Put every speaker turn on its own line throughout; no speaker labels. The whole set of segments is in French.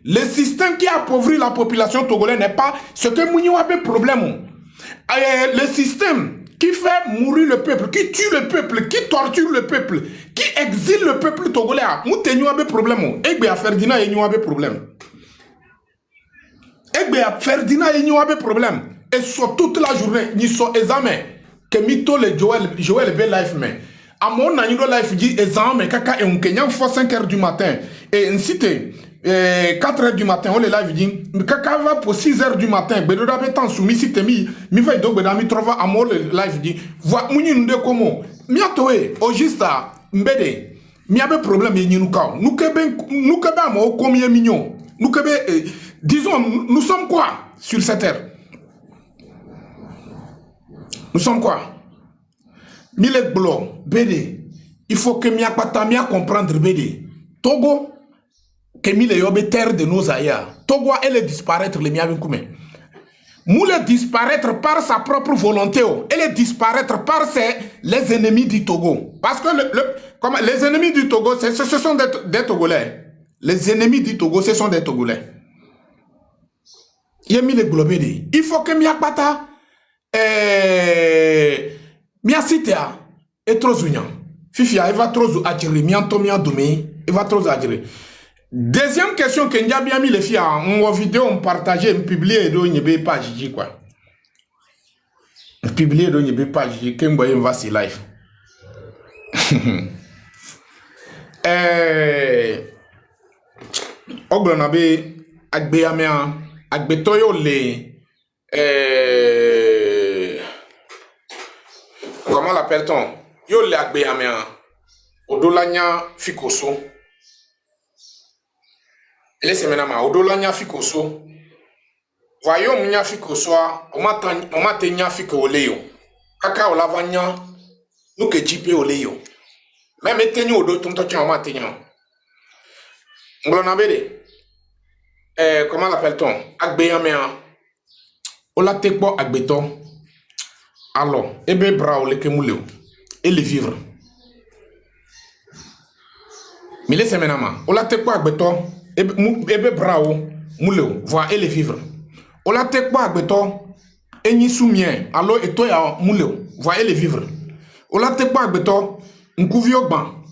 Le système qui appauvrit la population togolaise n'est pas ce que Mouniouabe problème. Le système qui fait mourir le peuple, qui tue le peuple, qui torture le peuple, qui exile le peuple togolais, Mouniouabe problème. Egbe a Ferdinand et Mouniouabe problème. Egbe a Ferdinand et Mouniouabe problème. Et sur toute la journée, ni sur examen, que mito le Joël B life mais. À mon annual life dit examen, kaka et on kenyan faut 5 h du matin. Et ainsi 4 h du matin, on les live dit, kaka va pour 6 h du matin, bedoda betan soumis si temi, mi va do bedami trova à mon live dit, voit mouni nde komo, miatoe, au juste mbede, mi avait problème et nous kao, nous kebe mo combien mignon, nous kebe, disons, nous sommes quoi sur cette terre? Nous sommes quoi? Mille blo, BD. Il faut que mia patamia comprendre BD. Togo, que mille yobe terre de nos aïeux. Togo, elle est disparaître les mia vinkume. Moule disparaître par sa propre volonté. Elle est disparaître par les ennemis du Togo. Parce que les ennemis du Togo, ce sont des Togolais. Les ennemis du Togo, ce sont des Togolais. Il y a mille blo BD. Il faut que mia pata mia sitea et trop zunian. Fifia, il va trop attirer. Mianto mia domi, il va trop attirer. Deuxième question que nous bien mis les filles en vidéo, on partageait, on publiait dans une page quoi. On publiait dans une page que on voit sur live. Oglonabe agbeamea agbetoyo le comment l'appelle-t-on? Yo le agbeamea odolanya fikoso. Ele semenama odolanya fikoso. Voyons mnya fikoso o mate nya fiko oleyo. Kaka olavanya nuke jipe oleyo. Même tenyo odo tonto tia o mate nya. Nglonabede. Comment l'appelle-t-on? Agbeamea. Ola tekbo agbeto. Alors, ebe brao le kemuleo. Et le vivre. Mile semenama. Ola tekbo agbeto. Ebe brao muleo. Voir et le vivre. Ola tekbo agbeto. Eni soumien. Alors, eto ya muleo. Voir et le vivre. Ola tekbo agbeto. Nkuvio ban.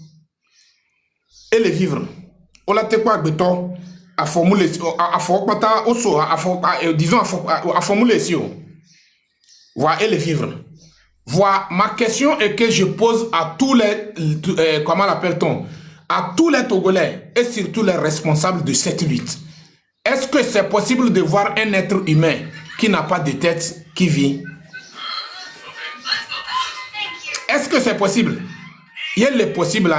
Et le vivre. Ola tekbo agbeto. A formule. A formule. Oso. Disons a formule si. Voir et le vivre. Voilà, ma question est que je pose à tous les, comment l'appelle-t-on, à tous les Togolais et surtout les responsables de cette lutte. Est-ce que c'est possible de voir un être humain qui n'a pas de tête, qui vit? Est-ce que c'est possible? Il est possible,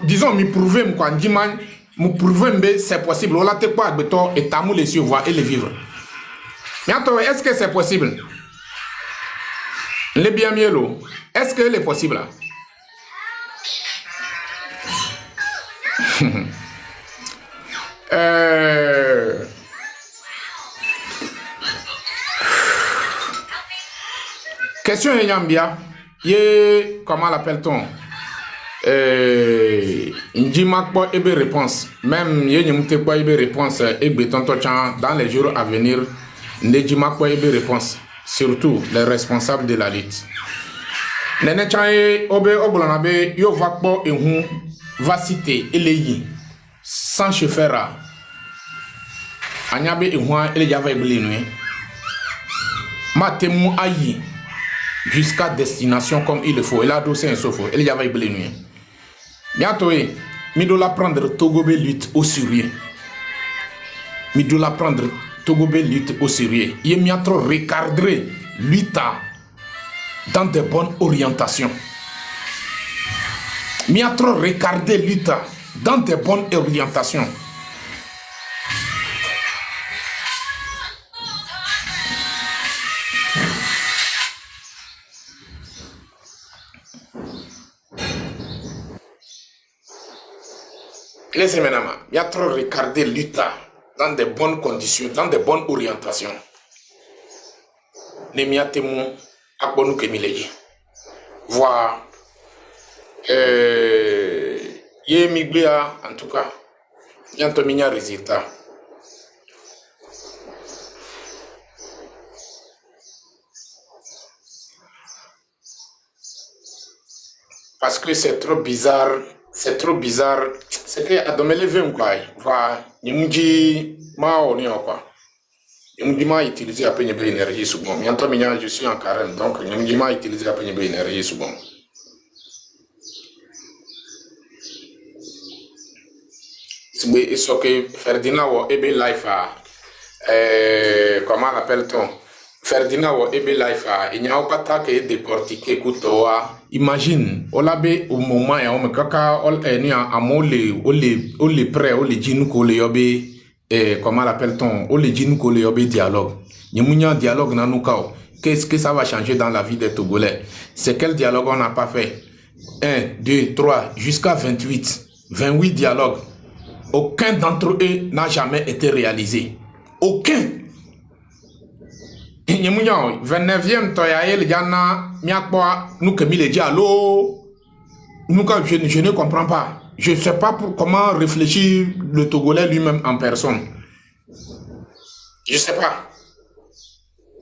disons, me prouver, c'est possible. On l'a te quoi, et tamou les yeux, voir et les vivre. Est-ce que c'est possible? Les bien mielo, est-ce que c'est possible? Question Yambia, comment l'appelle-t-on? N'dimakbo ebe réponse. Même y'nyemute kwa ebe réponse ebe tonto chan dans les jours à venir. N'dimakbo ebe réponse. Surtout les responsables de la lutte. Nene chaye obe obolanabe yo vakbo ehun va citer eleyi sans chauffeur. Anyabe ehun ele java ebelenu. Matemu ayi jusqu'à destination comme il le faut. Il a dossier un sofo. Ele java ebelenu. Bientôt mi do la prendre Togobe lutte au sérieux. Mi do la prendre Togobe lutte au sérieux. Il y a trop recadré lutte dans de bonnes orientations. Il y a trop recadré lutte dans de bonnes orientations. Laissez maintenant. Il y a trop recadré lutte dans de bonnes conditions, dans de bonnes orientations. Les miatemu akbonu kemileji. Voir Yé miglia, en tout cas. Bientôt, il y a un résultat. Parce que c'est trop bizarre. C'est trop bizarre. C'est que à demain lever quoi. Voilà. Il me dit, on est quoi. Il me dit, utiliser à peine l'énergie souvent. Bientôt, je suis en carême. Donc, il me dit, utiliser à peine l'énergie souvent. C'est ce que Ferdinand ou Ebe Life a. Comment l'appelle-t-on? Ferdinand ou Ebe Life a. Il n'y a pas tant que décortiquer Koutoa. Imagine, on l'a au moment où on me kaka, on est à molé, on les prêts, on les djinnou ko le yobe, comment l'appelle-t-on? On les djinnou ko le yobe dialogue. Yemounia dialogue nanukao. Qu'est-ce que ça va changer dans la vie des Togolais? C'est quel dialogue on n'a pas fait? 1, 2, 3, jusqu'à 28. 28 dialogues. Aucun d'entre eux n'a jamais été réalisé. Aucun. 29e toyael yana miakwa nous que mi le dialogue. Nous je ne comprends pas. Je ne sais pas comment réfléchir le Togolais lui-même en personne. Je ne sais pas.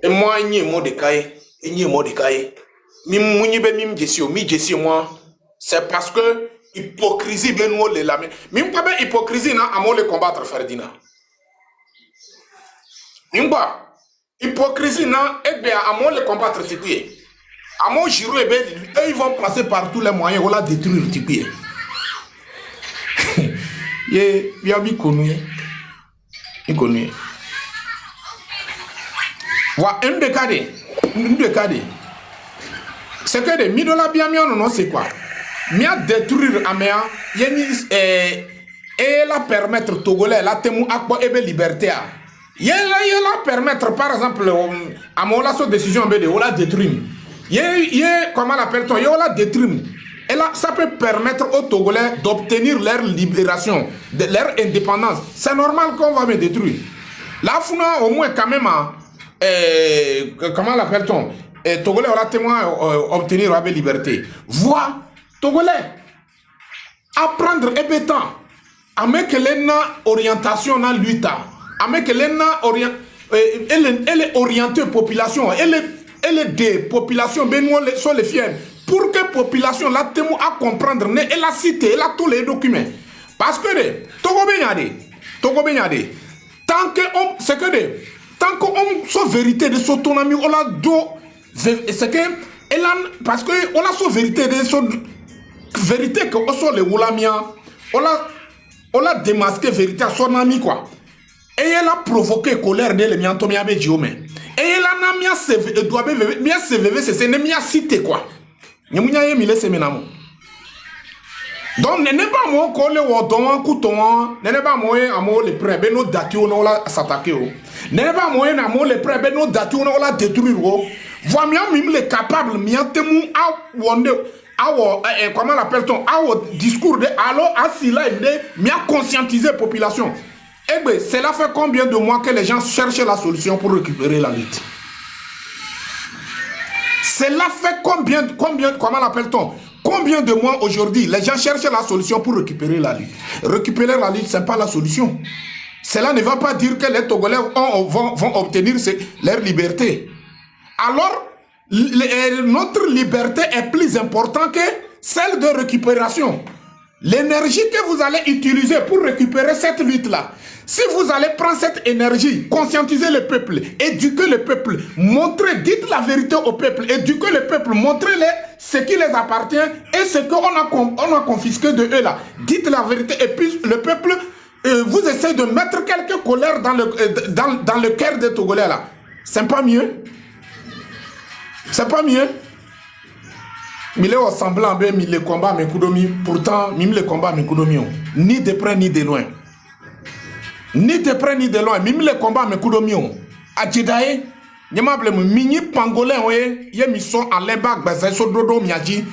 Et moi, il y a un mot de cahier. Il y a un mot de cahier. Moi, c'est parce que hypocrisie ben nous les lamer. Même pas ben hypocrisie na amo le combattre Ferdinand. Même pas hypocrisie na ebe amo le combattre Tipié. Amo Giro ebe eux ils vont passer par tous les moyens pour la détruire Tipié. Ye bien mi connu. Il connaît. Wa un de cadre. C'est que des midola bien mieux non c'est quoi? Mia détruire Améa, et la permettre Togolais, la temu akbo ebe liberté a. La permettre par exemple à mon la décision de la détruire. Comment l'appelle-t-on? La détruire. Et là, ça peut permettre aux Togolais d'obtenir leur libération, leur indépendance. C'est normal qu'on va me détruire. Là, Founa, au moins, quand même, comment l'appelle-t-on? Togolais aura témoin obtenir la liberté. Vois, Togolais, apprendre ébetant, à mettre l'ena orientation dans lutte, à mettre l'ena elle est orientée population, elle est des populations, ben sont les fiers. Pour que la population la témoin à comprendre, elle a cité, elle a tous les documents. Parce que Togo Benyade, tant que c'est que tant qu'on soit vérité de son ton ami, on a dos, c'est que parce que on a son vérité de son vérité que on soit les Oulamia, on a démasqué vérité à son ami quoi. Et elle a provoqué colère de l'emiantomia Diomé. Et elle a mis bien CVV, c'est une mia cité quoi. Nyemunya yemile semenamo. Donc n'est pas moi qu'on le wodon couton, n'est pas moi amo le prêt ben nos dati on la s'attaquer o. N'est pas moi amo le prêt ben nos dati on la détruire o. Vois mieux même les capables miantemu a wonde comment l'appelle-t-on discours de allo assis live de mia conscientiser population. Eh ben cela fait combien de mois que les gens cherchent la solution pour récupérer la lutte? Cela fait combien, comment l'appelle-t-on? Combien de mois aujourd'hui les gens cherchent la solution pour récupérer la lutte? Récupérer la lutte, ce n'est pas la solution. Cela ne va pas dire que les Togolais vont obtenir leur liberté. Alors, notre liberté est plus importante que celle de récupération. L'énergie que vous allez utiliser pour récupérer cette lutte-là, si vous allez prendre cette énergie, conscientiser le peuple, éduquer le peuple, montrer, dites la vérité au peuple, éduquer le peuple, montrez-les ce qui les appartient et ce qu'on a confisqué de eux là. Dites la vérité et puis le peuple, vous essayez de mettre quelques colères dans le cœur des Togolais là. C'est pas mieux? C'est pas mieux? Mais les semblant mais les combats mes koudomi, pourtant même les combats mes koudomi ni de près ni de loin. Ni de près ni de loin, même les combats mes koudomi a Djedaye, nyamable mini pangolais oye, yemi son à l'embag bazay so dodo miaji,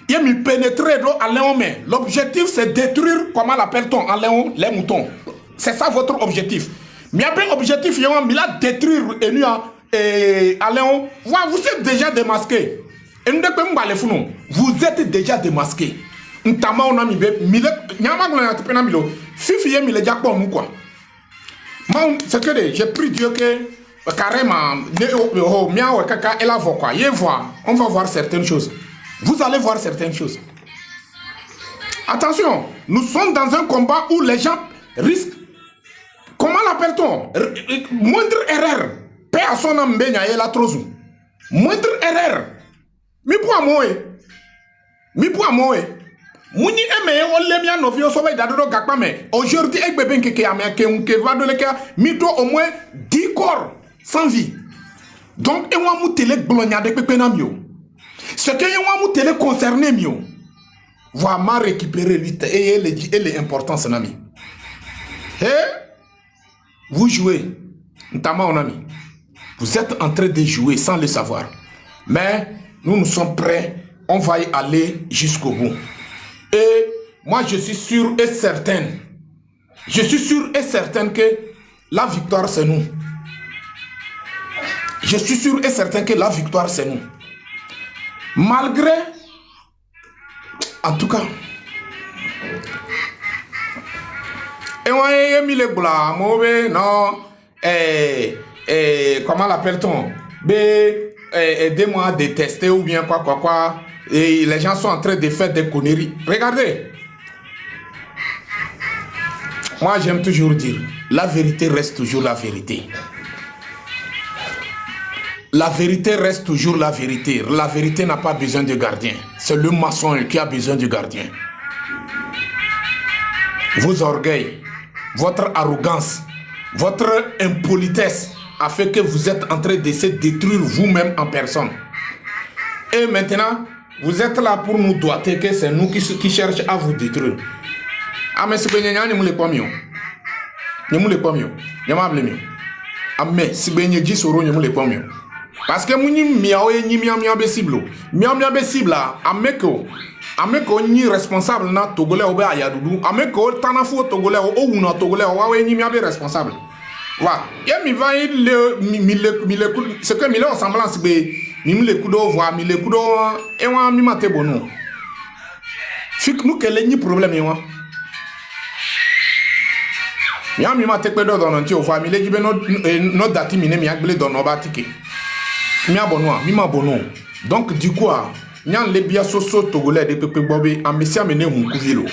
yemi pénétrer do à léon mais l'objectif c'est détruire comment l'appelle-t-on à léon les moutons. C'est ça votre objectif. Mais après objectif yama mila détruire et à léon, vous êtes déjà démasqué. Vous êtes déjà démasqué. ntama on a mi be mile nyama gona te pena milo fifi ye mile jakpo mu quoi. Moi c'est que j'ai pris Dieu que carrément mia kaka elle a voix quoi. Y voit, on va voir certaines choses. Vous allez voir certaines choses. Attention, nous sommes dans un combat où les gens risquent. Comment l'appelle-t-on? Moindre erreur. Paix à son âme, et la trozu. Moindre erreur. Mi pour moi. Mi pour moi. Mouni eme o lemia novio so ba dadoro gakpa me. Aujourd'hui ek bebe nke ame ke va de leka mi do au moins 10 corps sans vie. Donc e wa mu tele glogna de pepe na mio. Ce que e wa mu tele concerné mio. Va ma récupérer lui et elle est importance nami. Vous jouez, notamment mon ami. Vous êtes en train de jouer sans le savoir. Mais nous sommes prêts, on va y aller jusqu'au bout. Et moi je suis sûr et certain, que la victoire c'est nous. Je suis sûr et certain que la victoire c'est nous. Malgré, en tout cas, et on a mis les blas, mauvais, non, comment l'appelle-t-on? Aidez-moi à détester ou bien quoi. Et les gens sont en train de faire des conneries. Regardez. Moi, j'aime toujours dire, la vérité reste toujours la vérité. La vérité reste toujours la vérité. La vérité n'a pas besoin de gardien. C'est le maçon qui a besoin du gardien. Vos orgueils, votre arrogance, votre impolitesse a fait que vous êtes en train de se détruire vous-même en personne. Et maintenant, vous êtes là pour nous doiter que c'est nous qui cherchons à vous détruire. Ah mais c'est bien, nous ne pouvons pas mieux. Si vous avez dit que vous ne pouvons pas. Parce que nous ameko ni responsable na togolais obe ayadudu ameko tanafu togolais o wuna togolais o wawe ni miabe responsable wa ye mi va mile c'est que mile ressemblance be mi le kudo voix mi le kudo e wa mi mate bonu fik mu kele ni problème e wa ya mi mate pe do don ti o fa mi le jibe no dati mi ne mi agbele don no ba tike mi abonu mi ma bonu donc du coup Nyan le bia soso togolais de pepe bobe a messia mene hunkuvi lo.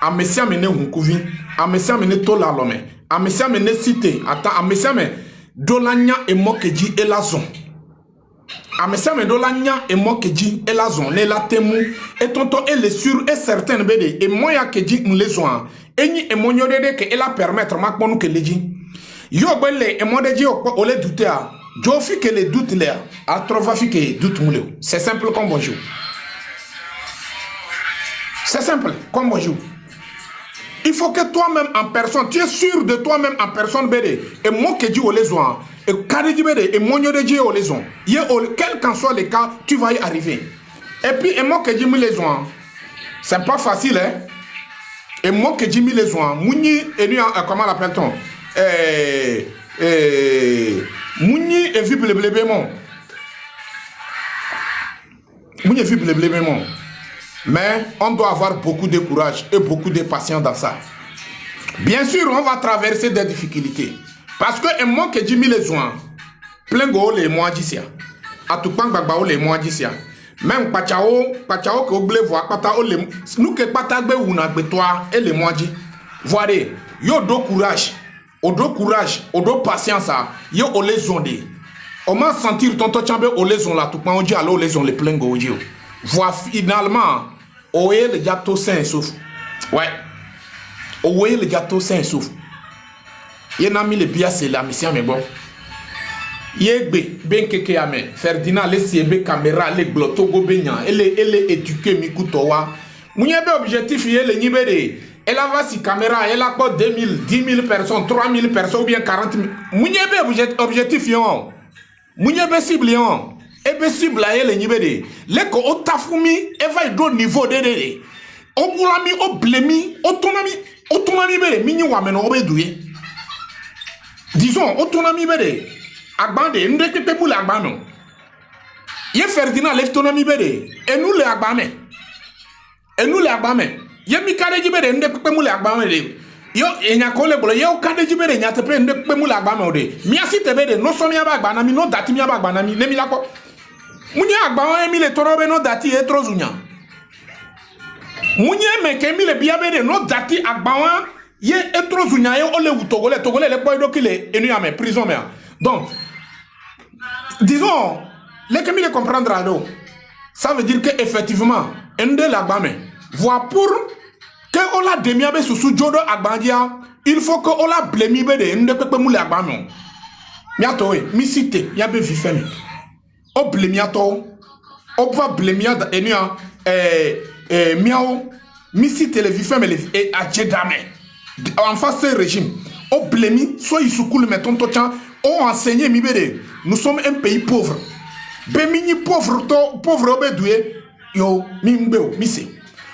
A messia mene hunkuvi, a messia mene tola lome, a messia mene cité, a messia me dolanya e mokeji e lazon. A messia me dolanya e mokeji e lazon, ne la temu, et tonton elle est sûr et certain bede, et moya keji n'lezoan, et ni e monyo de que elle a permettre makmonu ke leji. Yo bele e modeji o le douter a. Jofi que les doutes là, à trouver fi que doute moulé. C'est simple comme bonjour. C'est simple comme bonjour. Il faut que toi-même en personne, tu es sûr de toi-même en personne bébé. Et moi qui dis au lesoin, et carré bébé, et mon de Dieu au lesoin. Quel qu'en soit le cas, tu vas y arriver. Et puis et moi qui dis mes lesoin, c'est pas facile hein. Et moi qui dis mes lesoin, mouni et nous comment l'appelle-t-on? Mouni et vu bléblémon. Mouni et vu bléblémon. Mais on doit avoir beaucoup de courage et beaucoup de patience dans ça. Bien sûr, on va traverser des difficultés. Parce que un mot que dit les soins, plein de les mois d'ici. À tout point, les mois d'ici. Même Pachao que vous voulez voir, nous que Patagbe ou Nagbetoa et les mois d'ici. Voyez, yo do courage. Odo courage, odo patience, yo o les onde. On m'a sentir tonton chambe o les on la tout on dit alors les on les plein gojo. Vois finalement, oye le gâteau sain souffle. Ouais. Oye le gâteau sain souffle. Yena mi le bia c'est la mission mais bon. Yegbe ben keke ame Ferdinand le siebe caméra le gloto go benya ele éduqué mi kutowa. Munyebe objectif yele nyibere. Elle a si caméra, elle a pas 2000, 10 000 personnes, 3 000 personnes ou bien 40 000. Mouniebe objectif yon. Mouniebe cible yon. Ebe cible a elle nibede. Leko o tafumi, eva do niveau de. O boulami, o blemi, autonomie bede. Mini wameno obedouye. Disons, autonomie bede. Agbande, ndeke pepou la agbano. Ye Ferdinand l'autonomie bede. Et nous le agbane. Et nous les agbame. Yemi kade jibere ndek pe mule agbame de. Yo enyakole bolo yo kade jibere nyate pe ndek pe mule agbame de. Miasi tebe de no somi aba agbana mi no dati mi aba agbana mi nemi la ko. Munye agbame mi le torobe no dati e trozunya. Munye me ke mi le biabe de no dati agbame ye e trozunya ye ole utogole togole le boy do kile enu ya me prison me. Donc disons les que mi le comprendre ado. Ça veut dire que effectivement ende l'agbame voit pour que on la demiabe sous jodo agbandia, il faut que on la blemibe de ende pepe moule agbame. Miato mi cité yabe vifemi. O blemiato o va blemia enia miao mi cité le vifemi et a jedame en face ce régime. O blemi soit isukul meton to chan o enseigné mi bede. Nous sommes un pays pauvre. Bemini pauvre to pauvre obedoué yo mimbeo mise.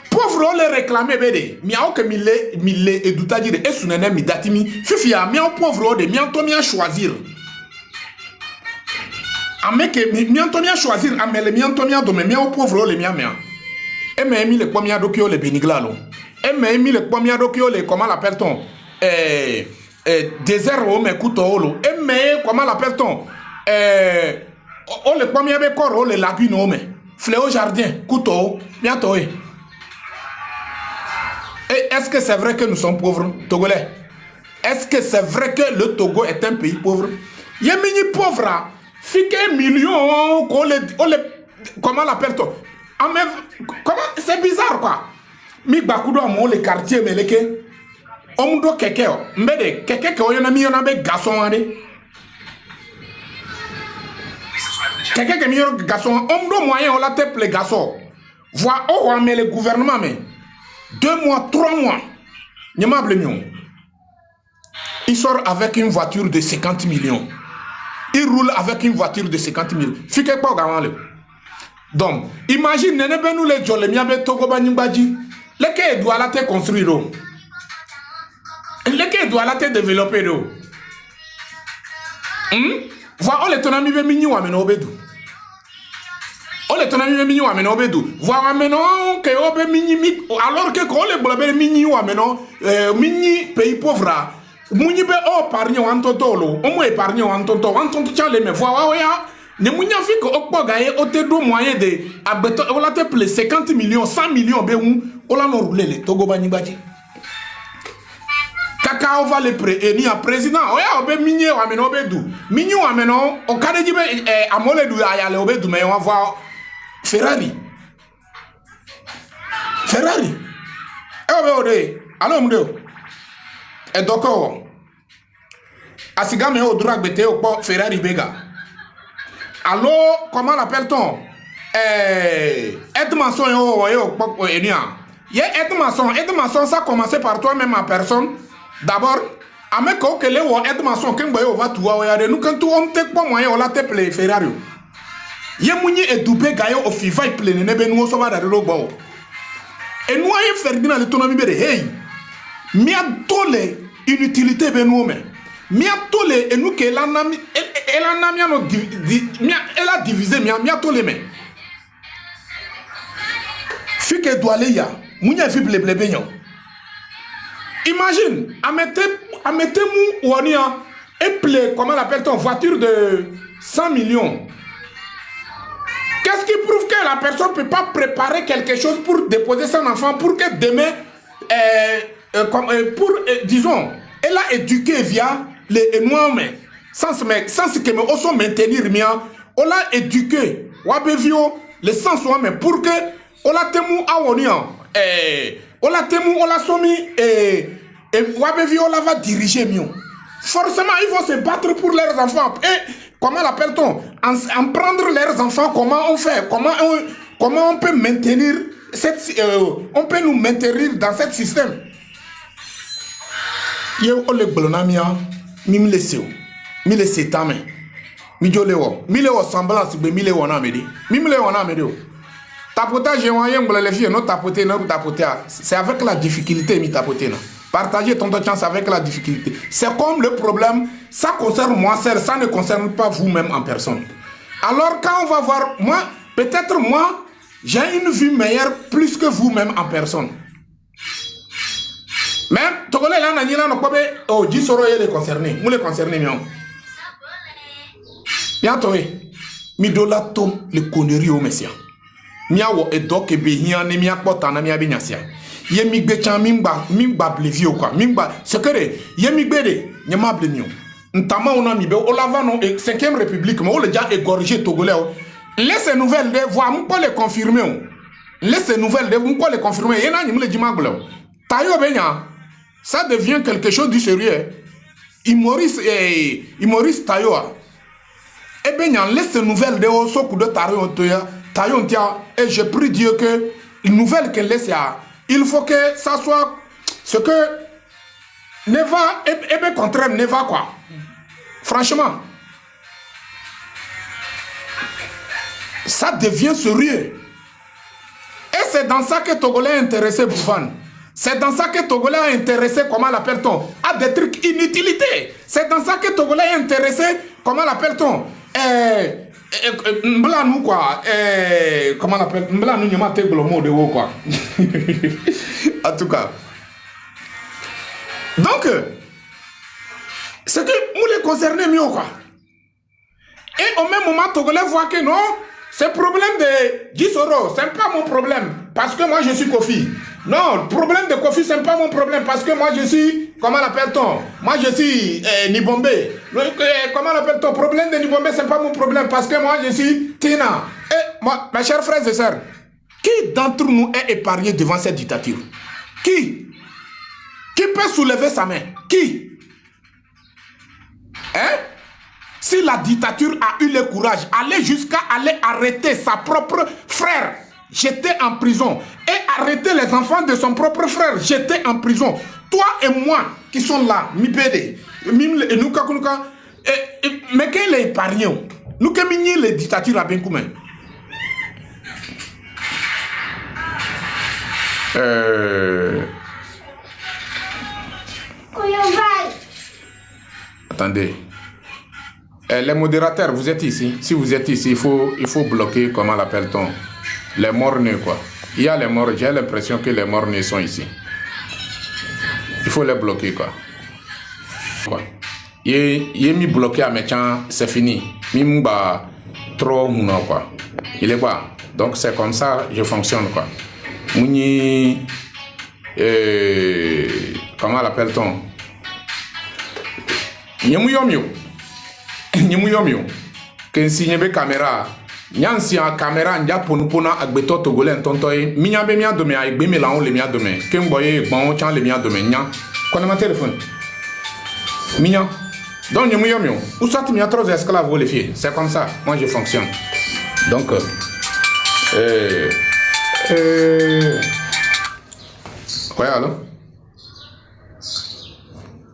Pauvre on les réclamer bede. Miao que mille eduta dire et sunene mi datimi fifia miao pauvre de mianto mia choisir. Ameke mianto mia choisir amele mianto mia do miao pauvre le mia mia. E me mi le pomia do ki o le beniglalo. E me mi le pomia do ki o le comment l'appelle-t-on désert o me kuto olo. E me comment l'appelle-t-on on le pomia be koro le lagune o me. Fléau jardin kuto bientôt. Et est-ce que c'est vrai que nous sommes pauvres, Togolais? Est-ce que c'est vrai que le Togo est un pays pauvre? Yemini pauvre, fique million, comment l'appelle-t-on? Comment? C'est bizarre quoi. Mi bakudo mo le quartier meleke. Omudo keke o. Mbede keke ke oyona mi yona be garçon ane. Keke ke mi yona garçon. Omudo moyen on la tape les garçons. Vois oh mais le gouvernement mais 2 mois, 3 mois. Nyama blemion. Il sort avec une voiture de 50 millions. Il roule avec une voiture de 50 000. Fique pas gawan le. Donc, imagine nene ben nous les jolé miabe Togo banimbaji. Lequel doit la te construire? Lequel doit la te développer? Voir on les tonami be mini wa meno obedu. On les tonami be mini wa meno obedu. Voir meno que obe mini alors que ko le blabé mini wa meno mini pays pauvre. Muni be o parni wan totolo. O mo épargner wan tonto tcha le me voir wa ya. Ne mounya fi ko okpo gaye o te do moyen de abeto o la te ple 50 millions 100 millions be wu o la no rouler le Togo banimbaji. Kaka o va le ni a président o ya obe minye wa meno obedu. Minye wa meno o kade jibe amole du ya le obedu me wa voir Ferrari. E obe ode alo mde e doko asigame o drag bete o po Ferrari bega. Allô, comment l'appelle-t-on? Aide-maçon, aide-maçon, ça a commencé par toi-même en personne. D'abord, avec que les aide-maçon, quand on va tout voir, nous, quand on ne pas moyen, on l'a appelé Ferrari. Yemouni et Doubé Gayo au FIFA, il plaît, ne ben nous sauver dans le logo. Et nous, Ferdinand, l'autonomie, hey, mia tole inutilité, ben nous, mais. Miatole et nous que elle a divisé miatole mais fi que doit aller ya munya fi blé benyo. Imagine amete mu wonia et play comment l'appelle ton voiture de 100 millions. Qu'est-ce qui prouve que la personne peut pas préparer quelque chose pour déposer son enfant pour que demain disons elle a éduqué via les noirs mais sans que me aussi maintenir mien on l'a éduqué wabevio le sens mais pour que on l'a temu awonia on l'a temu on l'a somi et wabevio on la va diriger mieux forcément ils vont se battre pour leurs enfants et comment l'appelle-t-on en prendre leurs enfants comment on fait comment on peut maintenir on peut nous maintenir dans ce système yo on le blonamia mi laisse ta main mi jolewo mi lewo semblance be mi lewo na medi mi lewo na medi tapotage en moyen pour les filles non tapoter c'est avec la difficulté mi tapoter non partager ton chance avec la difficulté c'est comme le problème ça concerne moi seul ça ne concerne pas vous-même en personne alors quand on va voir moi peut-être moi j'ai une vie meilleure plus que vous-même en personne. Mais Togolais là, n'a pas oh, Jisoro est concerné. Nous les concernés, mion. Bientôt, midolato le conneries au messia. Miawo et donc et bien, ne mia pota na mia binyasia. Ye migbe chan mimba blevio quoi. Mimba, ce que ye migbe de, nyama blemio. Ntama on a mibe, o lava non, 5e République, mais on le déjà égorgé Togolais. Laissez nouvelles de voir, on peut les confirmer. Laissez nouvelles de vous, on peut les confirmer. Yena ni me le dimaglo. Tayo benya. Ça devient quelque chose du sérieux. Maurice Tayo. Eh bien, laisse ces nouvelles de Osoku de Tayo. Et je prie Dieu que une nouvelle qu'elle laisse, il faut que ça soit ce que Neva, et bien contraire, Neva quoi. Franchement, ça devient sérieux. Et c'est dans ça que Togolais est intéressé, Boufane. C'est dans ça que Togolais est intéressé, comment l'appelle-t-on, à des trucs inutilités. C'est dans ça que Togolais est intéressé, comment l'appelle-t-on, Mblanou quoi, comment l'appelle, Mblanou n'y a pas de mot de haut quoi. En tout cas. Donc, c'est que nous les concernés mieux quoi. Et au même moment, Togolais voit que non, ce problème de Jisoro, ce n'est pas mon problème, parce que moi je suis Kofi. Non, le problème de Kofi, ce n'est pas mon problème, parce que moi je suis, comment l'appelle-t-on? Moi je suis Nibombe. Comment l'appelle-t-on? Le problème de Nibombe, ce n'est pas mon problème, parce que moi je suis Tina. Et moi, mes chers frères et sœurs, qui d'entre nous est épargné devant cette dictature? Qui peut soulever sa main? Qui? Hein? Si la dictature a eu le courage, aller jusqu'à aller arrêter sa propre frère, jeter en prison, et arrêter les enfants de son propre frère, jeter en prison. Toi et moi qui sont là, mais quel est épargné? Nous qui sommes les dictatures à Benkoumé. Attendez. Les modérateurs, vous êtes ici. Si vous êtes ici, il faut bloquer, comment l'appelle-t-on? Les morts-nés, quoi. Il y a les morts, j'ai l'impression que les morts-nés sont ici. Il faut les bloquer, quoi. Il est mis bloqué à méchant, c'est fini. Mimba trop mouna, quoi. Il est bas. Donc c'est comme ça je fonctionne, quoi. Mouni. Comment l'appelle-t-on? Yemuyomyo. Yemuyomyo. Que signe be caméra. Nyansi a caméra nja ponupona agbeto togolais ntontoy. Minya be mia dome ay gbeme la on le mia dome. Kemboye gbon chan le mia dome nya. Connais ma téléphone. Minya. Donc yemuyomyo. Ou soit tu mia trop esclaves les filles. C'est comme ça. Moi je fonctionne. Donc ouais alors.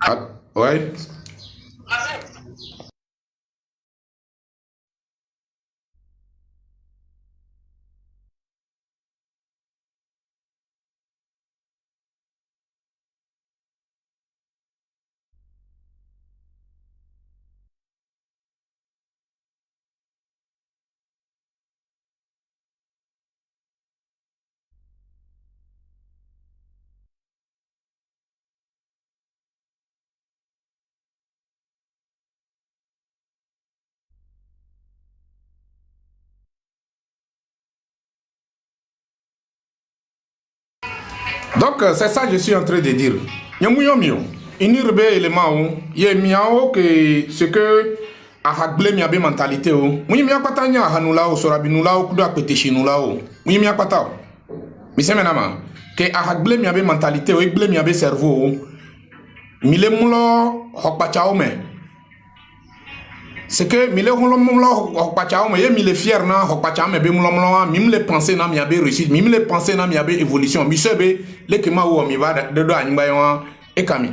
Ah, ouais. Donc c'est ça que je suis en train de dire. Yamuyomio, inirbe élément, yemiao que ce que a hagle mi abe mentalité o. Muni mi akpata nya hanula o sorabinula o kudo akpeteshinula o. Muni mi akpata o. Mi semenama que a hagle mi abe mentalité o, egle mi abe cerveau o. Mi le mulo hokpacha o me. C'est que mi le mulo hokpacha o me, ye mi le fier na hokpacha me be mulo mi me le penser na mi abe réussite, mi me le penser na mi abe évolution, mi sebe le kema o mi va de do anyba yo e kami.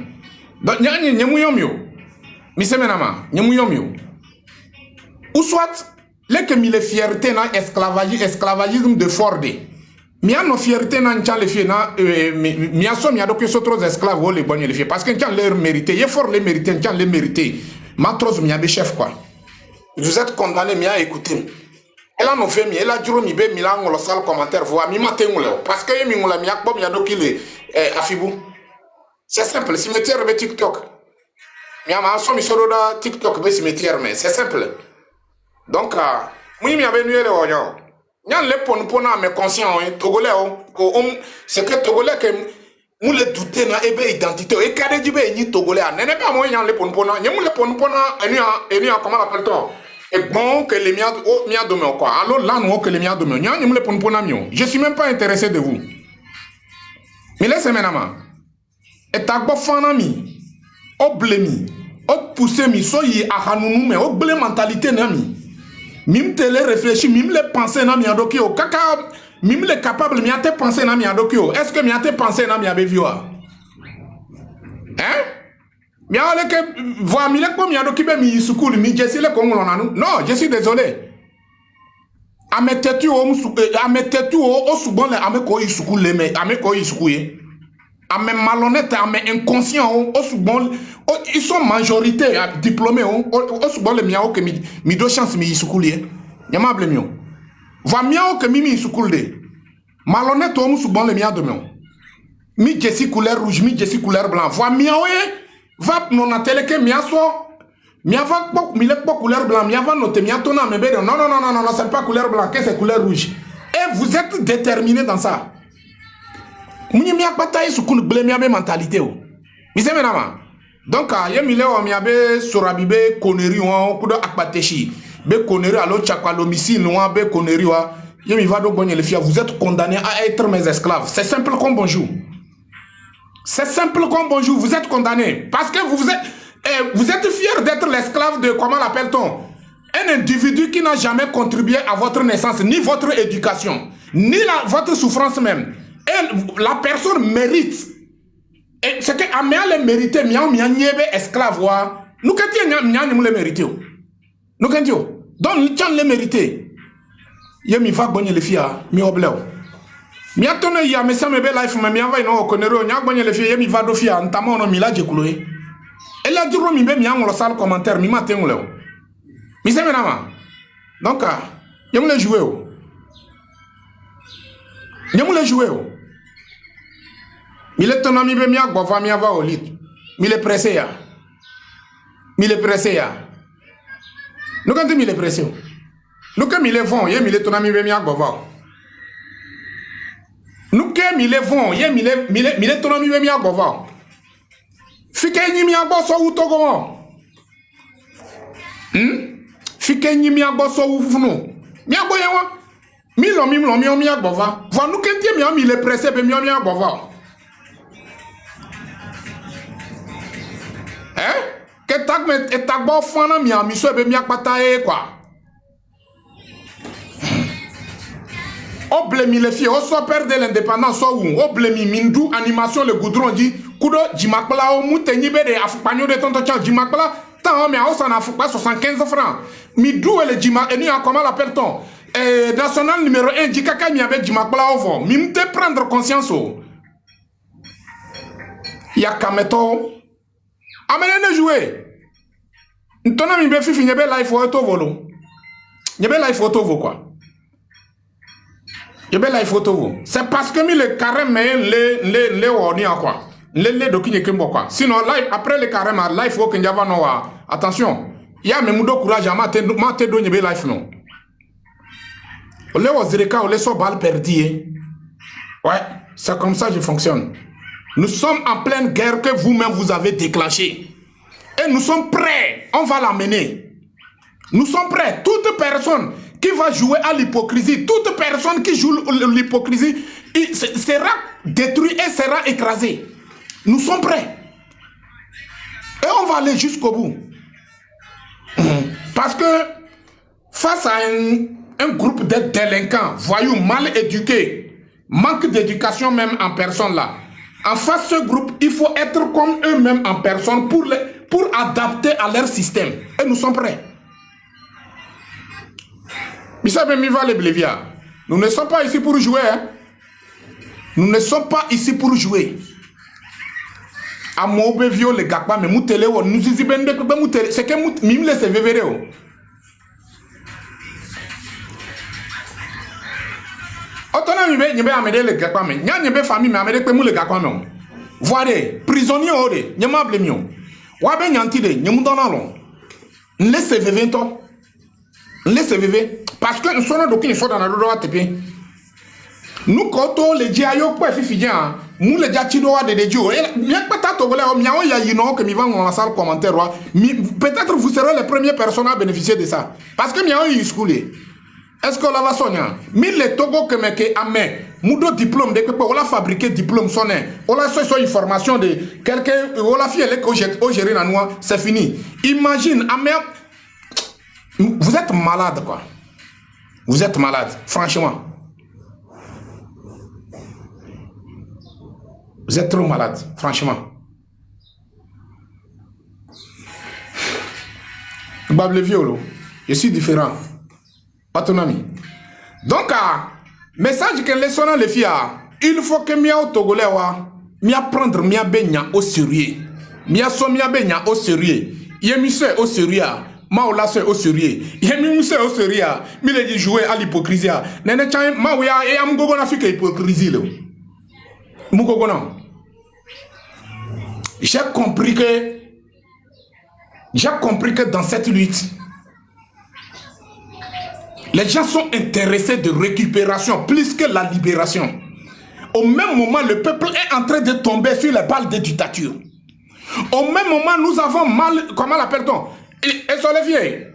Donc nyamuyomio. Mi semenama, nyamuyomio. Ou soit, les que mi le fierté na esclavagisme de Fordé. Mi a no fierté na nchan le fie na mi a so mi a do que sotros esclaves o le bonne le fie parce que nchan leur mérité, ye fort les mérité, nchan les mérité. Ma tros mi a be chef quoi. Vous êtes condamné mi a écouter. Elle a fait mi, elle a juro mi be mi la ngolo sal commentaire voix mi matin parce que mi ngola mi akbo mi adoki le afibou. C'est simple, cimetière be TikTok. Mi ama so mi soro da TikTok be cimetière mais c'est simple. Donc mi mi abe nuele onyo. Nyan le pona me conscient togolais ko c'est que togolais que nous le douter na ebe identité et kade dibe ni togolais nene pas moi nyan le pona nyemu le pona eni comment l'appelle-t-on et bon que les miens de quoi alors là nous que les miens de nyan nyemu le pona mio je suis même pas intéressé de vous mais laissez maintenant et ta bo fana mi o blemi o pousser mi so yi ahanunu me o blé mentalité na mi mim te le réfléchir mim le penser na mi adoki o kaka mim le capable mi ate penser na mi adoki o est-ce que mi ate penser na mi abevioa hein mi ale que voir mi le ko mi adoki be mi school mi jesi le ko ngolo nanu non je suis désolé ametetu o subon le ame ko school le me ame ko school ye ame malhonnête ame inconscient o subon ils sont majorité diplômés o subon le miao que mi do chance mi school ye nyamable mio va miao que mi school de malhonnête o subon le miao de mio mi jesi couleur rouge mi jesi couleur blanc va miao ye va non atele que miaso miava mi le couleur blanc miava note miato na mebe non c'est pas couleur blanc que c'est couleur rouge et vous êtes déterminé dans ça muni mi akpata yesu kun ble mi abe mentalité o mi se menama donc ye mi le o mi abe sorabibe koneri won kudo akpateshi be koneri alo chakwa l'homicide won be koneri wa ye mi va do bonye le fia vous êtes condamnés à être mes esclaves c'est simple comme bonjour c'est simple comme bonjour vous êtes condamnés parce que vous êtes fiers d'être l'esclave de comment l'appelle-t-on un individu qui n'a jamais contribué à votre naissance ni votre éducation ni votre souffrance même. Et la personne mérite. Et c'est que Améa le mérite, miam nyebe esclave wa. Nous quand miam le mérite. Nous quand donc nous le mérite. Ye mi va bonne le fia, mi obleo. Mi atone ya me sa me be life me mi ava ino konero nya bonne le fia ye mi va do fia ntamo no mi la jekuloe. Et la duro mi be mi an lo sal commentaire mi matin ou leo. Mi se menama. Donc ye me le jouer o. Ye me le jouer o. Mi le tono mi be mi agbofa mi ava olit. Mi le pressé ya. Mi le pressé ya. Nous quand mi le pressé. Nous que mi le font, ye mi le tono mi be mi agbofa. Nous que mi le font, ye mi le tono mi be mi agbofa. Fike ni mi agbo so utogo. Fike ni mi agbo so ufunu. Mi agbo yewa. Mi lo mi agbofa. Va nous que mi le pressé be mi agbofa. Que tagbo fana mi amiso be mi akpata quoi. O blemi le fie o so perdre l'indépendance o blemi mindu animation le goudron dit kudo jimakla o mutenyi be de afupagno de tonto chan jimakla tant mais o sana afupa 75 francs mi dou le jima eni comment l'appelle-t-on national numéro 1 dit kaka mi avec jimakla o vo mi mte prendre conscience o ya kameto amene ne jouer ntona mi be fifi nyebe life auto volo nyebe life auto vo quoi nyebe life auto vo c'est parce que mi le carême le oni quoi le doki nyekembo quoi sinon life après le carême life au kenjava no wa attention ya me mudo courage ma te do nyebe life non le wazireka o le so bal perdu ouais c'est comme ça je fonctionne. Nous sommes en pleine guerre que vous-même vous avez déclenchée. Et nous sommes prêts. On va la mener. Nous sommes prêts. Toute personne qui va jouer à l'hypocrisie, toute personne qui joue l'hypocrisie, sera détruite et sera écrasée. Nous sommes prêts. Et on va aller jusqu'au bout. Parce que face à un groupe de délinquants, voyous, mal éduqués, manque d'éducation même en personne là, en face de ce groupe, il faut être comme eux-mêmes en personne pour adapter à leur système. Et nous sommes prêts. Nous ne sommes pas ici pour jouer. Hein? Nous ne sommes pas ici pour jouer. À mon bébé, les gars, mais nous c'est que nous laissons vivre. Autonome be nyebe amede le gakwa me. Nya nyebe famille me amede pe mu le gakwa me. Voire prisonnier ode, nyama blemio. Wa be nyanti de nyemu dona lo. Laisse vivre to. Laisse vivre parce que nous sommes d'aucune soit dans la droite tepe. Nous koto le dia yo po fifidia, mu le dia chidoa de dio. Et bien peut-être togolais o miao ya yino que mi va dans la salle commentaire roi. Peut-être vous serez les premières personnes à bénéficier de ça. Parce que miao yi schoolé. Est-ce que la va soigner? Mille les Togo que meke amé, mudo diplôme de que on l'a fabriqué diplôme sonné, on l'a soit une formation de quelqu'un, on l'a fait au gérer la noix, c'est fini. Imagine amé, vous êtes malade quoi. Vous êtes malade, franchement. Vous êtes trop malade, franchement. Bable violo, je suis différent. Autonomie. Donc, message que les sonnants les filles, il faut que mia au Togolais mia prendre mia benya au sérieux. Mia so mia benya au sérieux. Yemise au sérieux. Ma ola se au sérieux. Yemise au sérieux. Mi le dit jouer à l'hypocrisie. Nene chan ma ouya et am gogo na fike hypocrisie le. Mu gogo na. J'ai compris que dans cette lutte les gens sont intéressés de récupération plus que la libération. Au même moment, le peuple est en train de tomber sur les balles de dictature. Au même moment, nous avons mal... Comment l'appelle-t-on? Et sur les vieilles.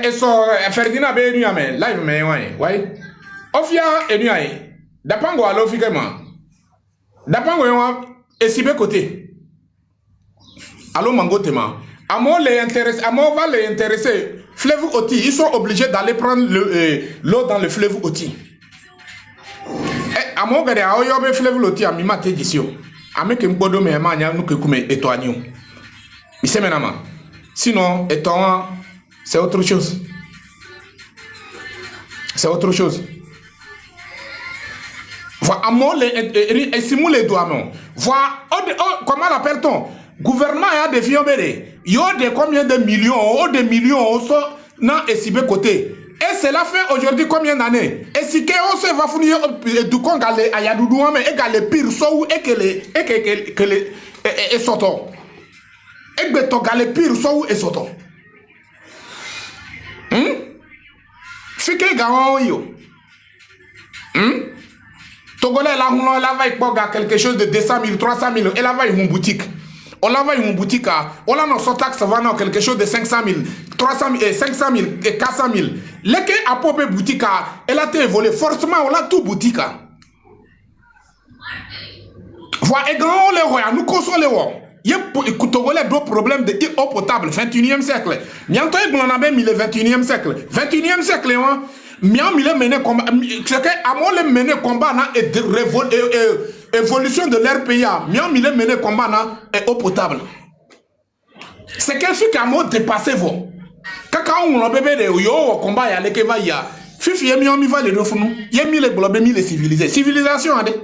Et sur Ferdinand Benuame. Live, mais oui. Ofia et Nuaï. D'apango à l'offiquement. D'apango et si bien côté. Allô, Mangotema. Amo les intéresse. Amo va les intéresser. Fleuve Oti, ils sont obligés d'aller prendre l'eau dans le fleuve Oti. Et à mon gars, il y a un fleuve Oti à Mimate d'ici. Avec un peu de mémania, nous que comme étoignons. Mais c'est maintenant. Sinon, étant, c'est autre chose. C'est autre chose. Voilà, à mon et simule les doigts, non. Voilà, comment l'appelle-t-on? Gouvernement a des fiambérés. Il y a de combien de millions, des millions, non, et si bien côté. Et cela fait aujourd'hui combien d'années? Et si on se va finir du con galé à Yadoudou, mais égal les pires sont et que les et sortons. Et que ton galé pire sont et sortons. Fique garon yo. Togolais là, on va y quelque chose de 200 000, 300 000, et là va une boutique. On l'a vu une boutique, on a notre taxe va quelque chose de 500 000, 300 000, 500 000 et 400 000. Lesquels a popé boutique, elle a été volée. Forcément, on a tout boutique. Voilà, et grand les rois, nous consolons les rois. Il y a d'autres problèmes de eau potable, 21e siècle. Bientôt, on en a mis le 21e siècle. 21e siècle, miam il a mené combat. C'est que Amon le mené combat et de évolution de leur pays. Miam il a mené combat et eau potable. C'est qu'un truc à mot dépassé vous. Quand on a bébé de yo combat ya leke va ya. Fifi miam il va les refouler. Yemi les globes mi les civilisés. Civilisation ade.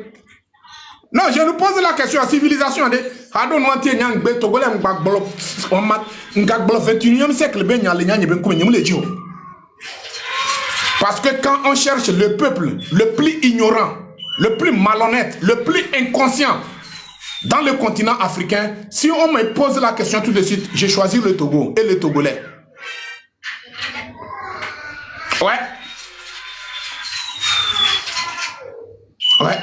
Non, je nous pose la question à civilisation ade. Ado no tie nyang be togolais ngak bloc on mat ngak bloc 21e siècle ben nyale nyanye ben ko nyemu le jiwo. Parce que quand on cherche le peuple le plus ignorant, le plus malhonnête, le plus inconscient dans le continent africain, si on me pose la question tout de suite, j'ai choisi le Togo et le Togolais. Ouais. Ouais.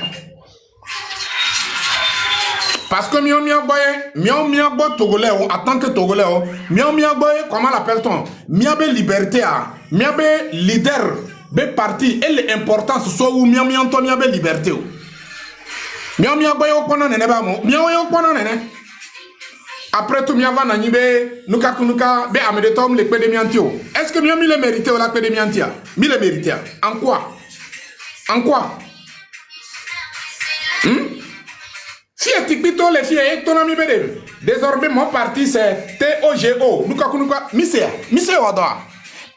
Parce que miam boy Togolais en tant que Togolais miam boy comment l'appelle-t-on miam liberté miam leader be parti et l'importance so ou miam to miam liberté miam boy o kona nene ba mo miam yo kona nene après tout miam va na nibe nuka be amede tom le pede miantio est-ce que miam il mérité ou la pede miantia mi le mérité en quoi si etikbito les filles autonomie bede désormais mon parti c'est TOGO nuka mise odoa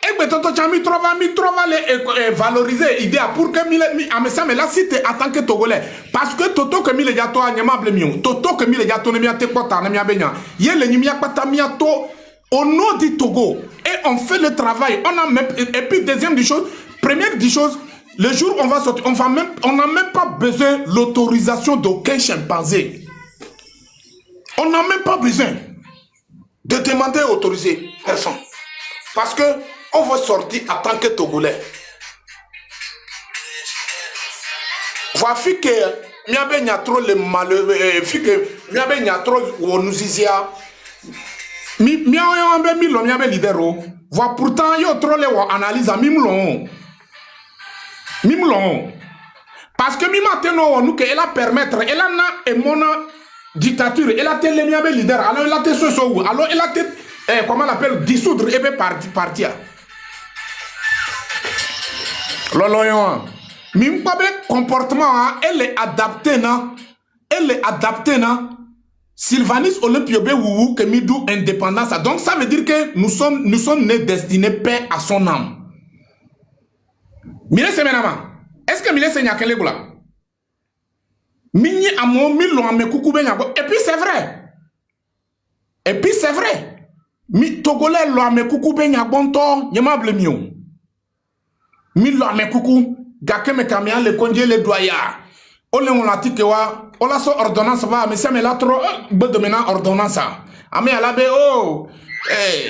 et que toto chami trova les valoriser idée pour que mais là si tu en tant que Togolais parce que toto que mi le jato anyamable mion toto que mi le jato ne mi ate pota na mi abenya yele ni mi akpata mi ato au nom du Togo et on fait le travail on a même et puis deuxième des choses première des choses le jour où on va sortir, on n'a même pas besoin de l'autorisation d'aucun chimpanzé. On n'a même pas besoin de demander à autoriser personne. Parce que on va sortir en tant que Togolais. Voici que miabe nyatro le malheureux, que miabe nyatro wonuzizia. Miabe milo miabe lidero. Voix pourtant yo trop le analyse à mimlon. Parce que mimateno nous que elle a permettre, elle a na et mona dictature, elle a tel miabe leader, alors elle a tel so, alors elle a tel comment on l'appelle dissoudre et bien partir. Lolo Mimbabe comportement elle est adaptée na Sylvanus Olympiobe Wouvou que midou indépendance. Donc ça veut dire que nous sommes nés destinés paix à son âme. Mille semenama. Est-ce que mille senyakele goula? Mini amo milo ame kuku benyago. Et puis c'est vrai. Mi Togolais lo ame kuku benyago nto nyamable mio. Milo ame kuku gake me kamia le konje le doya. Ole on la tikewa. Ola so ordonnance va mais ça me la trop bedomena ordonnance. Ame alabe oh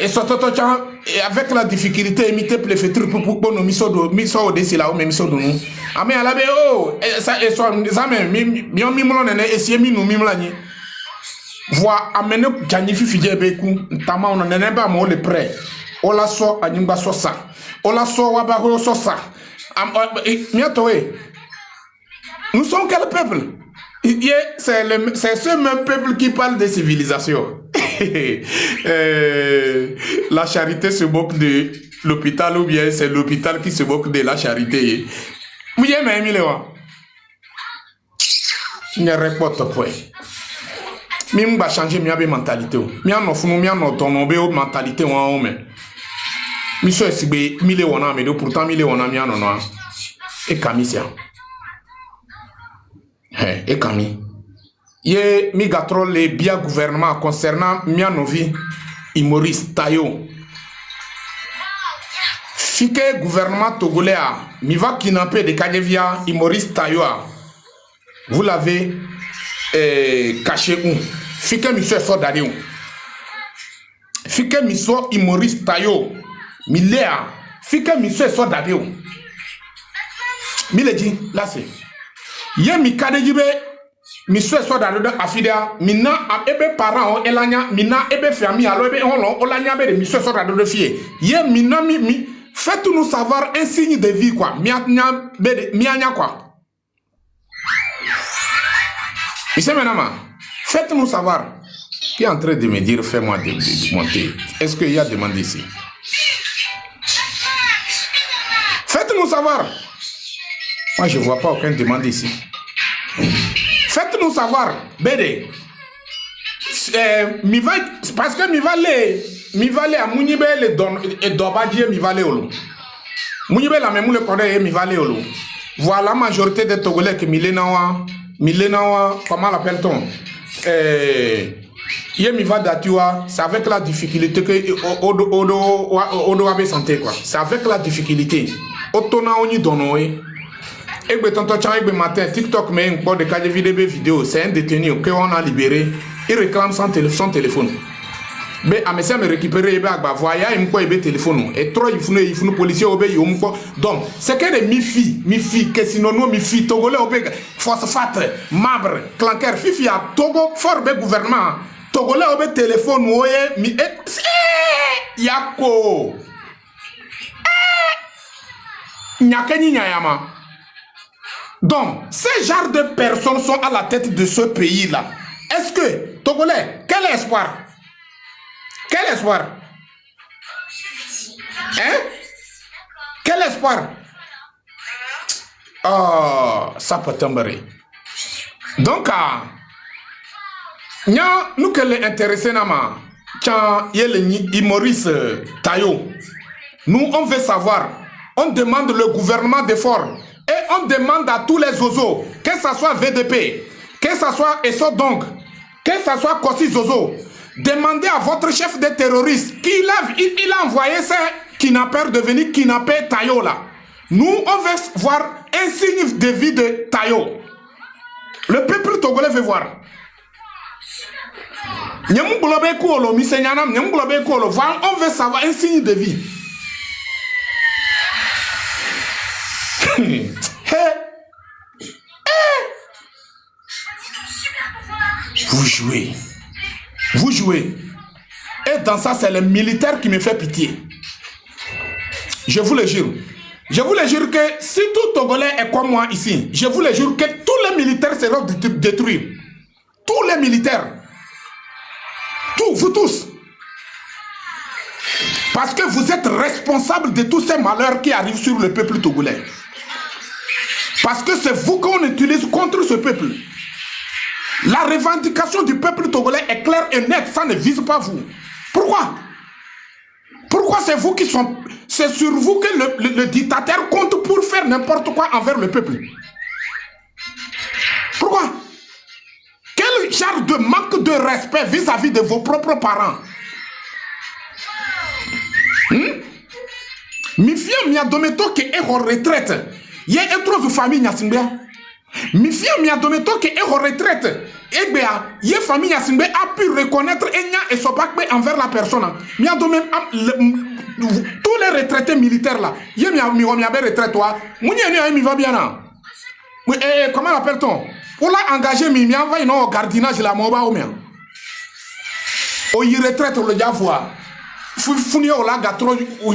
et surtout avec la difficulté imiter préfecture pour nous miso au dessus là ou même miso nous. Ame alabe oh ça et ça même mi mimlo nene essayer mi nous mimla ni. Voix amener janifi fidje beku tama on nene ba mo le prêt. Ola so anyimba so ça. Ola so wa ba ho so ça. Miatoé. Nous sommes quel peuple? C'est ce même peuple qui parle de civilisation. La charité se moque de l'hôpital ou bien c'est l'hôpital qui se moque de la charité. Vous voyez, mais Emilio, il n'y a pas de point. Mais on va changer ma mentalité. Mais on a ton mentalité. Monsieur Sibé, mille on a, mais pourtant mille on a mis en et Camisia. Et Camille. Yé migatro le bien gouvernement concernant Mianovi Imoris Tayo. Fike gouvernement togolais a mi va kidnapper de Kadevia Imoris Tayo. Vous l'avez caché où? Fike monsieur sort d'aller où? Fike monsieur Imoris Tayo. Milea. Fike monsieur sort d'aller où? Mille dit là c'est. Yé mi Kadejibe. Monsieur soit dans le affaire, mina ebe parents elanya mina ebe famille alors ebe on olanya be de monsieur soit dans le fier. Yé mina mi faites-nous savoir un signe de vie quoi. Mianya quoi. Monsieur Menama, faites-nous savoir. Qui est en train de me dire fais-moi de monter. Est-ce qu'il y a demandé ici? Faites-nous savoir. Moi je vois pas aucun demande ici. Faites-nous savoir, Bédé. Parce que mi va aller à Mounibe et Dobadie, mi va aller au loup. Mounibe la même le connaît, mi va aller au loup. Voilà la majorité des Togolais que Milenawa, comment l'appelle-t-on? Mi va d'Atiwa, c'est avec la difficulté que Odo avait santé, quoi. C'est avec la difficulté. Otona oni donoé. Egbe tonton chan egbe matin TikTok met un port de cas de vidéo, c'est un détenu que on a libéré, il réclame son téléphone. Mais à me récupérer ebe agba voya un quoi ebe téléphone et trop il faut policier obe yom quoi. Donc c'est que des mi-fi que sinon nous mi-fi togolais obe phosphate marbre clanker fifi à Togo fort be gouvernement togolais obe téléphone oye mi yako nyakeni nyayama. Donc, ces genres de personnes sont à la tête de ce pays-là. Est-ce que, Togolais, quel espoir? Quel espoir? Hein? Quel espoir? Oh, ça peut tomber. Donc, nous que les intéressés, quand il y a le Maurice Tayo, nous, on veut savoir, on demande le gouvernement d'effort. Et on demande à tous les Zozo, que ce soit VDP, que ce soit Essodong, que ce soit Kossi Zozo, demandez à votre chef de terroristes il a envoyé ces kidnappeurs de venir kidnapper Tayo là. Nous, on veut voir un signe de vie de Tayo. Le peuple togolais veut voir. On veut savoir un signe de vie. Vous jouez. Vous jouez. Et dans ça, c'est le militaire qui me fait pitié. Je vous le jure. Je vous le jure que si tout Togolais est comme moi ici, je vous le jure que tous les militaires seront détruits. Tous les militaires. Tous, vous tous. Parce que vous êtes responsables de tous ces malheurs qui arrivent sur le peuple togolais. Parce que c'est vous qu'on utilise contre ce peuple. La revendication du peuple togolais est claire et nette, ça ne vise pas vous. Pourquoi? Pourquoi c'est vous qui sont... C'est sur vous que le dictateur compte pour faire n'importe quoi envers le peuple. Pourquoi? Quel genre de manque de respect vis-à-vis de vos propres parents? Mi fia mi adometo ke eho retraite. Ye etro famille nyasimbe. Mi fia mi adometo ke eho retraite. Ebea, ye famille nyasimbe a pu reconnaître Enya et Sopakbe envers la personne. Mi adome tous les retraités militaires là. Ye mi abe retraite toi. Mounye mi va bien là. Comment l'appelle-t-on? Pour la engager mi envoie non gardinage la moba ou mien. O y retraite le diavoire. Founi o la gatro ou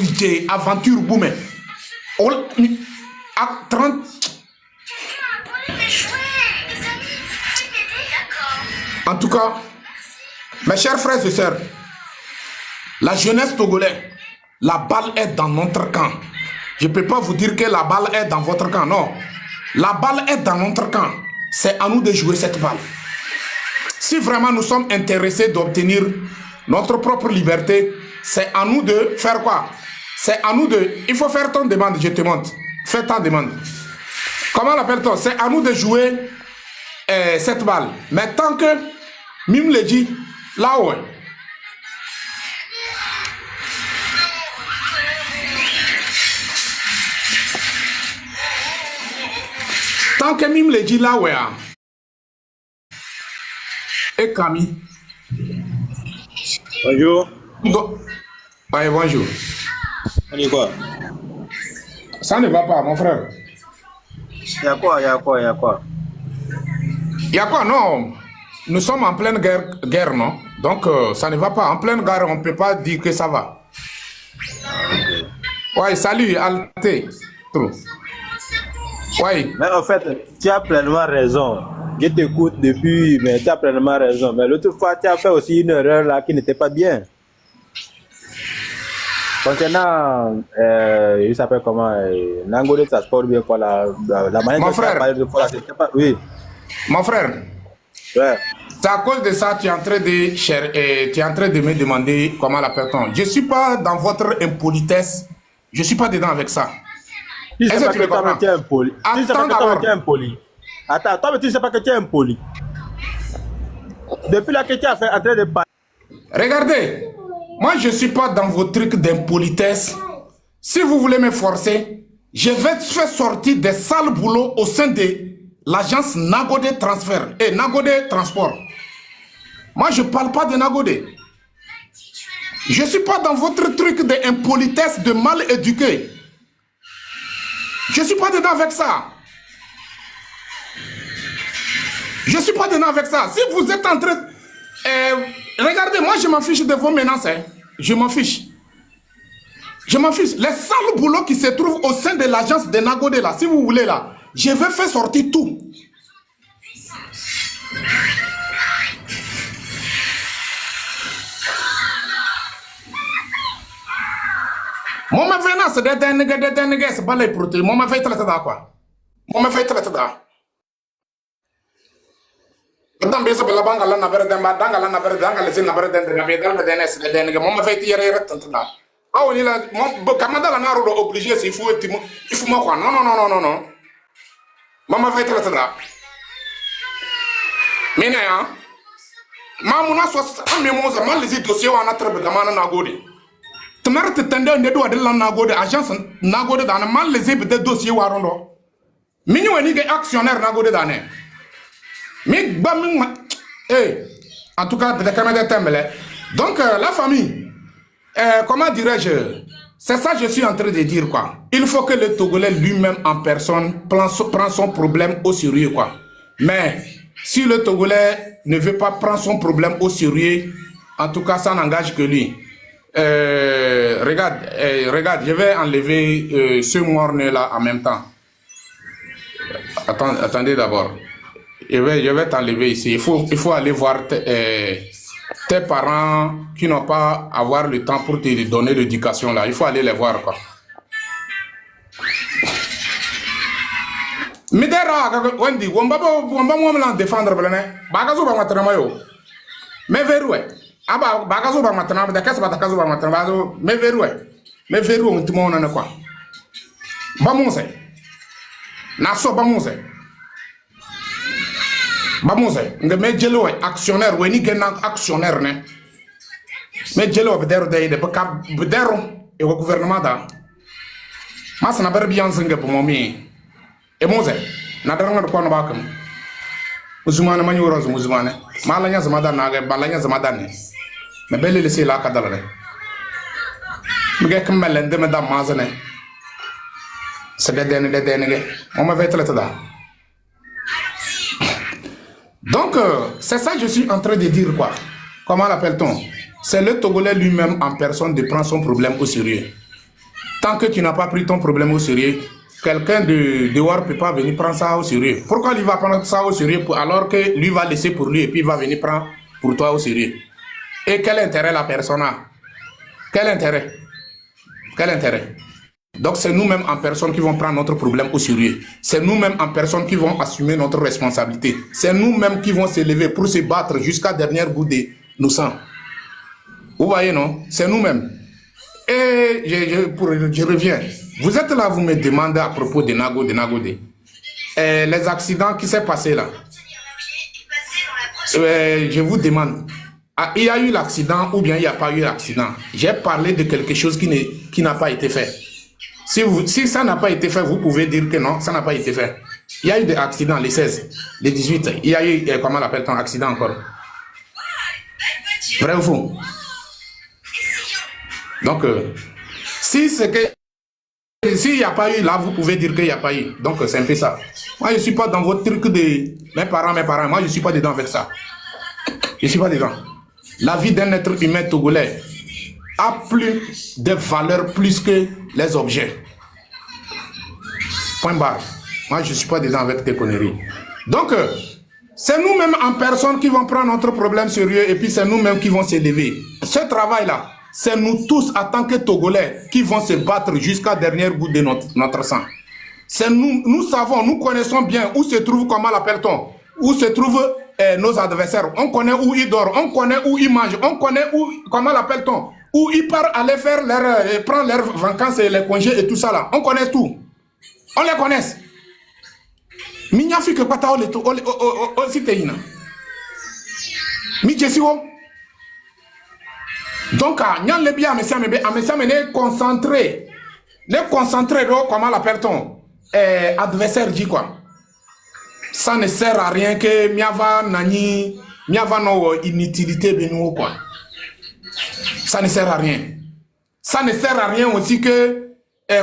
aventure boumé. À 30. En tout cas, mes chers frères et sœurs, la jeunesse togolaise, la balle est dans notre camp. Je ne peux pas vous dire que la balle est dans votre camp, non. La balle est dans notre camp. C'est à nous de jouer cette balle. Si vraiment nous sommes intéressés d'obtenir notre propre liberté, c'est à nous de faire quoi? C'est à nous de... Il faut faire ton demande, je te montre. Fais ta demande. Comment l'appelle-t-on? C'est à nous de jouer cette balle. Mais tant que Mim le dit, là où tant que Mim le dit, là où et Camille.
Bonjour.
Ouais, bonjour.
On dit quoi?
Ça ne va pas, mon frère.
Il y a quoi?
Il y a quoi? Non. Nous sommes en pleine guerre, non? Donc, ça ne va pas. En pleine guerre, on ne peut pas dire que ça va. Ouais, salut, Alté. Ouais.
Mais en fait, tu as pleinement raison. Je t'écoute depuis, mais tu as pleinement raison. Mais l'autre fois, tu as fait aussi une erreur là qui n'était pas bien. Concernant, il s'appelle comment? Nangolé transport bien quoi, la manière
mon
dont tu as parlé de fois, c'était pas... Oui.
Mon frère.
Ouais.
C'est à cause de ça tu es en train de me demander comment l'appelle-t-on. Je ne suis pas dans votre impolitesse. Je ne suis pas dedans avec ça.
Tu sais pas que toi, tu es impoli. Tu sais pas que toi, tu es impoli. Attends, toi, tu ne sais pas que tu es impoli. Depuis là que tu as fait en train de parler.
Regardez, moi je ne suis pas dans vos trucs d'impolitesse. Si vous voulez me forcer, je vais faire sortir des sales boulots au sein de l'agence Nagode Transfert et Nagode Transport. Moi je ne parle pas de Nagode. Je ne suis pas dans votre truc d'impolitesse, de mal éduqué. Je ne suis pas dedans avec ça. Je ne suis pas dedans avec ça. Si vous êtes en train... regardez, moi je m'en fiche de vos menaces. Hein. Je m'en fiche. Je m'en fiche. Les sales boulots qui se trouvent au sein de l'agence de Nagode, là, si vous voulez, là, je vais faire sortir tout. Moi, ma venance, c'est pas les protéines. Moi, ma fait traiter dans quoi? Moi, ma fait traiter dans. Dans bien ça, la banque, la navire d'un bas, dans la navire d'un, la navire d'un, la navire d'un, la navire d'un, moi, ma fait tirer traiter dans. Ah, on est là, mon commandant la naro obligé, s'il faut, il faut moi quoi? Non, non, non, non, non, non. Moi, ma fait traiter dans. Mais non, maman, soit un mémoire, mal les dossiers, on a très bien, Nagode. Tumara te tende on dedo de la nagode agence nagode dans mal les des dossiers warondo. Mini wani ge actionnaire nagode dane. Mi bam en tout cas de Canada Tembele. Donc la famille comment dirais-je, c'est ça que je suis en train de dire quoi. Il faut que le Togolais lui-même en personne prend son problème au sérieux quoi. Mais si le Togolais ne veut pas prendre son problème au sérieux, en tout cas ça n'engage que lui. Regarde, je vais enlever ce morne là en même temps. Attendez d'abord. Je vais t'enlever ici. Il faut aller voir tes parents qui n'ont pas avoir le temps pour te donner l'éducation là. Il faut aller les voir quoi. Midera Wendy, wamba mo défendre blane. Bagazo ba matana yo. Me verroué. Aba bagazo ba matana da kasa ba takazo ba matana bazo me verroué. Me verroué ntimo na quoi. Ba monse. Na so ba monse. Ba monse, me jelo actionnaire weni gena actionnaire ne. Me jelo bedero de baka bedero e o gouvernement da. Mas na ber bien zinga pour momi. E Mose, na daranga do kono bakam. Musulmane ma nyoro zo musulmane. Mala nya zama dan na ga bala nya zama dan ne. Me bele le sila ka dalare. Me ga kamel ndem da mazane. Se de dene ge. On me vetre tada. Donc c'est ça que je suis en train de dire quoi. Comment l'appelle-t-on? C'est le Togolais lui-même en personne de prendre son problème au sérieux. Tant que tu n'as pas pris ton problème au sérieux, quelqu'un de dehors ne peut pas venir prendre ça au sérieux. Pourquoi lui va prendre ça au sérieux alors que lui va laisser pour lui et puis il va venir prendre pour toi au sérieux? Et quel intérêt la personne a? Quel intérêt? Quel intérêt? Donc c'est nous-mêmes en personne qui vont prendre notre problème au sérieux. C'est nous-mêmes en personne qui vont assumer notre responsabilité. C'est nous-mêmes qui vont s'élever pour se battre jusqu'à dernière goutte de nos sangs. Vous voyez, non? C'est nous-mêmes. Et je reviens. Vous êtes là, vous me demandez à propos de Nagode. Les accidents qui s'est passé là. Je vous demande, il y a eu l'accident ou bien il n'y a pas eu l'accident? J'ai parlé de quelque chose qui n'a pas été fait. Si ça n'a pas été fait, vous pouvez dire que non, ça n'a pas été fait. Il y a eu des accidents, les 16, les 18. Il y a eu, comment l'appelle-t-on, accident encore? Vrai ou faux? Donc, si c'est que s'il n'y a pas eu, là, vous pouvez dire qu'il n'y a pas eu. Donc, c'est un peu ça. Moi, je ne suis pas dans votre truc de mes parents. Moi, je ne suis pas dedans avec ça. Je ne suis pas dedans. La vie d'un être humain togolais a plus de valeur plus que les objets. Point barre. Moi, je ne suis pas dedans avec tes conneries. Donc, c'est nous-mêmes en personne qui vont prendre notre problème sérieux et puis c'est nous-mêmes qui vont s'élever. Ce travail-là, c'est nous tous, en tant que Togolais, qui vont se battre jusqu'à dernière goutte de notre sang. C'est nous savons, nous connaissons bien où se trouve, comment l'appelle-t-on, où se trouvent nos adversaires. On connaît où ils dorment, on connaît où ils mangent, on connaît où, comment l'appelle-t-on, où ils partent aller faire prendre leurs vacances et les congés et tout ça là. On connaît tout. On les connaît. Minyafi que pata o siteina. Mi jesiwo. Donc, nyan le bien me concentré. Ne concentrer comment l'appelle-t-on? Adversaire dit quoi? Ça ne sert à rien que miava nani, miava no inutilité benu quoi. Ça ne sert à rien. Ça ne sert à rien aussi que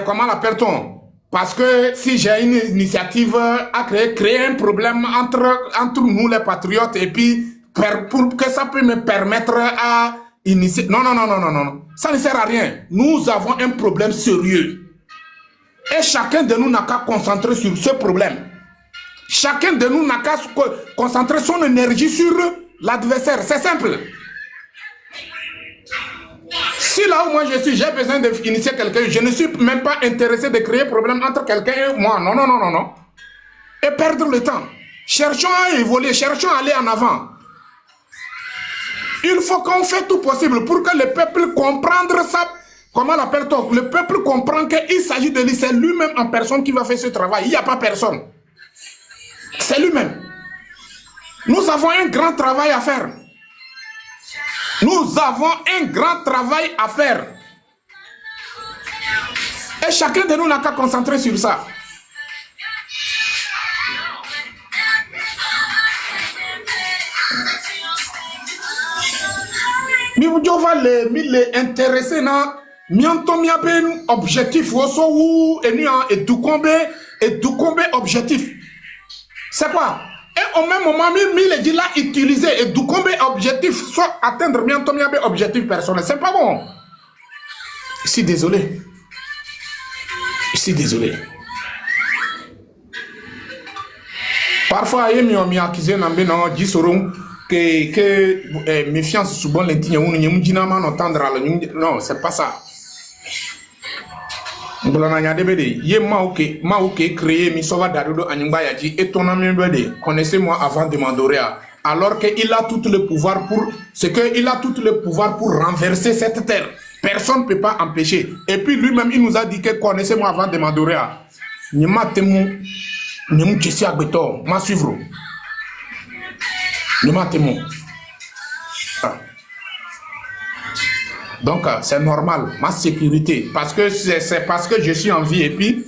comment l'appelle-t-on? Parce que si j'ai une initiative à créer un problème entre nous les patriotes et puis pour que ça puisse me permettre à initier. Non. Ça ne sert à rien. Nous avons un problème sérieux. Et chacun de nous n'a qu'à concentrer sur ce problème. Chacun de nous n'a qu'à concentrer son énergie sur l'adversaire. C'est simple. Si là où moi je suis, j'ai besoin d'initier quelqu'un, je ne suis même pas intéressé de créer problème entre quelqu'un et moi. Non. Et perdre le temps. Cherchons à évoluer, cherchons à aller en avant. Il faut qu'on fasse tout possible pour que le peuple comprenne ça. Comment l'appelle-t-on? Le peuple comprend qu'il s'agit de lui. C'est lui-même en personne qui va faire ce travail. Il n'y a pas personne. C'est lui-même. Nous avons un grand travail à faire. Nous avons un grand travail à faire. Et chacun de nous n'a qu'à concentrer sur ça. Miwujova le intéressé na mianto miabe objectif woso ou et dukombe objectif. C'est quoi? Et au même moment, il dit là utiliser et dukombe objectif soit atteindre mianto miabe objectif personnel. C'est pas bon. Je suis désolé. Je suis désolé. Parfois, il y a des accusés qui sont que méfiance souvent l'intigne non c'est pas ça. Connaissez-moi avant de m'adorer, alors qu'il a tout le pouvoir pour ce qu'il a tout le pouvoir pour renverser cette terre. Personne ne peut pas empêcher. Et puis lui-même il nous a dit que connaissez-moi avant de m'adorer. Ma suivre. Donc c'est normal, ma sécurité, parce que c'est parce que je suis en vie et puis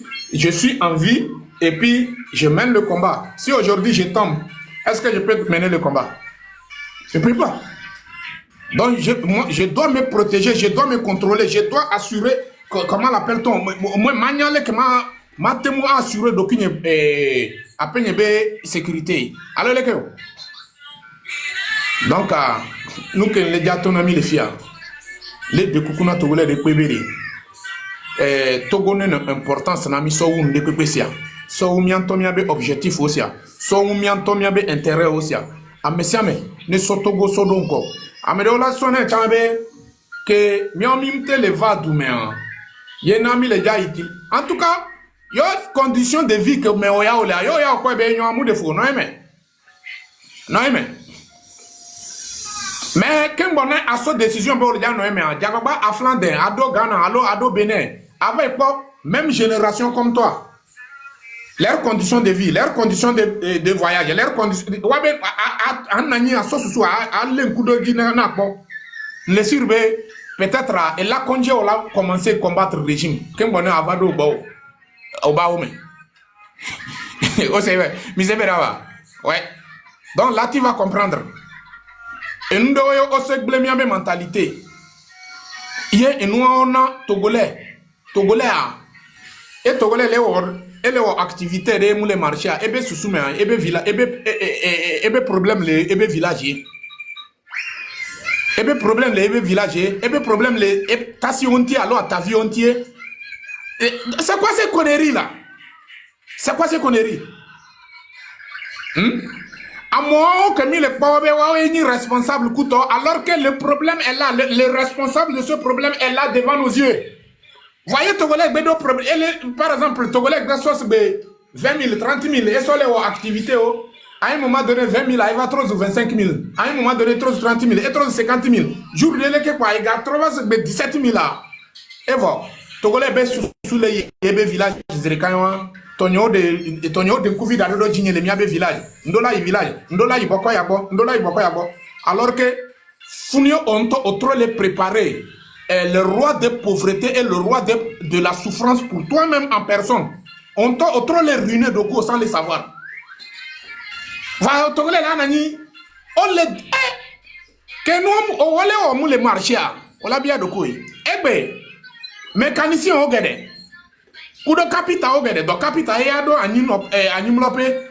je mène le combat. Si aujourd'hui je tombe, est-ce que je peux mener le combat? Je ne peux pas. Donc je dois me protéger, je dois me contrôler, je dois assurer, comment l'appelle-t-on? Moi, ma témoin assurer d'aucune sécurité. Alors les gars. Donc, nous que les gars, ton ami les filles, les deux coucous togolais de Kweberi, Togo n'a importance n'a mis so un de Kwebessia, so mianto miabe objectif aussi, so mianto miabe intérêt aussi. A messiame ne so Togo so donko. A me dola sonne chambe que miamimte le va doumer. Yenami les gars ici. En tout cas, yo condition de vie que me oya ola yo ya quoi be yo amu de fou non aimé. Non aimé. Mais quand on a à cette décision pour les gens, Diagaba à Flandre, Ado Ghana, Ado Bénin, avec quoi même génération comme toi, leurs conditions de vie, leurs conditions de voyage, leurs conditions, les surbe peut-être et là quand on a commencé à combattre le régime, quand on a avado au Baoumé, oh c'est vrai, ouais, donc là tu vas comprendre. Et nous devons aussi blâmer la mentalité. Hier, nous avons Togolais. Et Togolais, les activités, les marchés, les sous-soumés, les villages, les problèmes, les villages. Les problèmes, les villages, les problèmes, les tassi hontiers, alors ta vie hontier. C'est quoi ces conneries là? C'est quoi ces conneries? À moi, que les pauvres est responsable couteau, alors que le problème est là, le responsable de ce problème est là devant nos yeux. Voyez Togolais, par exemple, Togolais, 20 000, 30 000, et sur les activités, à un moment donné, 20 000, il va trop 25 000, à un moment donné, trop 30 000, et trop 50 000. Jour de l'équipe, il y a trop 17 000 là. Et voilà, Togolais, sous les villages, Tonyo de Kouvi d'Ado Djine le miabe village. Ndola y boko yabo. Alors que Funio ont trop les préparé. Le roi de pauvreté et le roi de la souffrance pour toi-même en personne. On trop les ruiner de go sans les savoir. Va Togolais là nani. On les que nous on les les marchés. On l'a bien de quoi. Eh ben mécanicien au gade. Ou de capital au gade, donc capital y a do animlope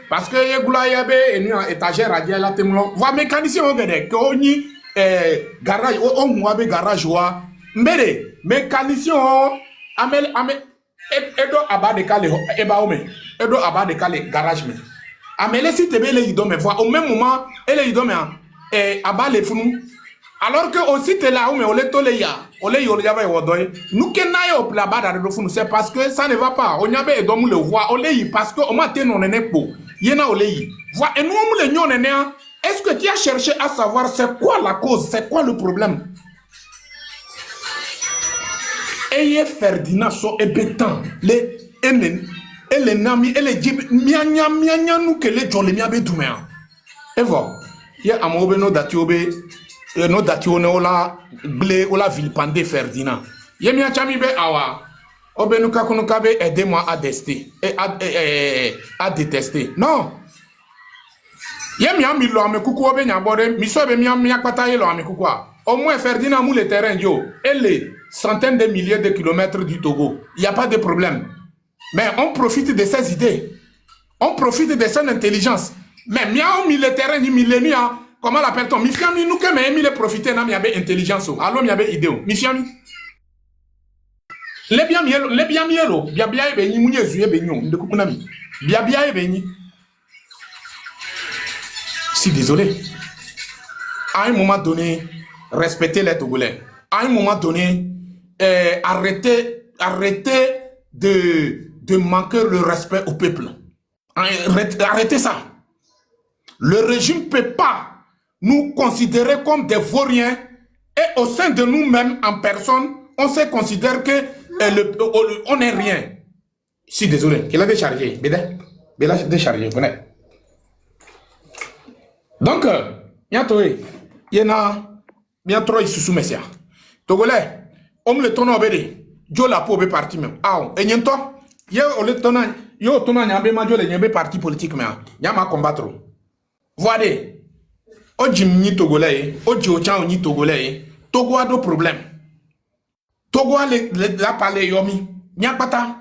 parce que y gula y be une étagère à dire la temlo. Va mécanicien au gade que oni garage on moi be garage wa mbere mécanicien amel edo abade kale eba ome edo abade kale garage me amele si tebe le idome voit au même moment et le idome abale funu. Alors que aussi t'es là où mais on les toléya, on les yoriaba wodoy. Nous kenaye au plaba dans le fond, c'est parce que ça ne va pas. On y avait donc le voit, on les parce que on m'a tenu on est pour. Yena on les voit et nous on les nyon est. Est-ce que tu as cherché à savoir c'est quoi la cause, c'est quoi le problème? Ayez Ferdinand so ébétant les enen et les nami et les djib mianya nous que les jolé miabe douméa. Et voilà, il y a amobe no datiobe. No dati on ola ble ola vilpande Ferdinand. Yemi achami be awa. Obenuka Kunukabe, aidez-moi à détester. À détester. Non. Yé miam mi lo me kuku obe nyabore, mi so be miam mi akpata ye lo me kuku a. Au moins Ferdinand mou le terrain yo, et les centaines de milliers de kilomètres du Togo, il n'y a pas de problème. Mais on profite de ces idées. On profite de son intelligence. Mais miam mi le terrain ni millénie a, comment l'appelle-t-on? Mi fiami nous que mais mi le profiter na mi abe intelligence o. Alors mi abe idée o. Mi fiami. Le bien mielo, bia bia ebe ni munye zuye be nyon, de kuku na mi. Bia ebe ni. Si désolé. À un moment donné, respectez les Togolais. À un moment donné, arrêtez de manquer le respect au peuple. Arrêtez ça. Le régime ne peut pas nous considérer comme des vauriens et au sein de nous-mêmes en personne, on se considère que on n'est rien. Si désolé, qu'il a déchargé. Il a déchargé, vous connaissez. Donc, il y a trop de sous-messia. Togolais, on le tourne au BD. Jo la pauvre parti même. Ah, et n'y a le tournant, yo tournant, y a un parti politique, mais y a ma combattre. Voyez, au Jimmy Togolais, au Djochan ni Togolais, Togo a deux problèmes. Togo a la palais yomi, n'y a pas ta.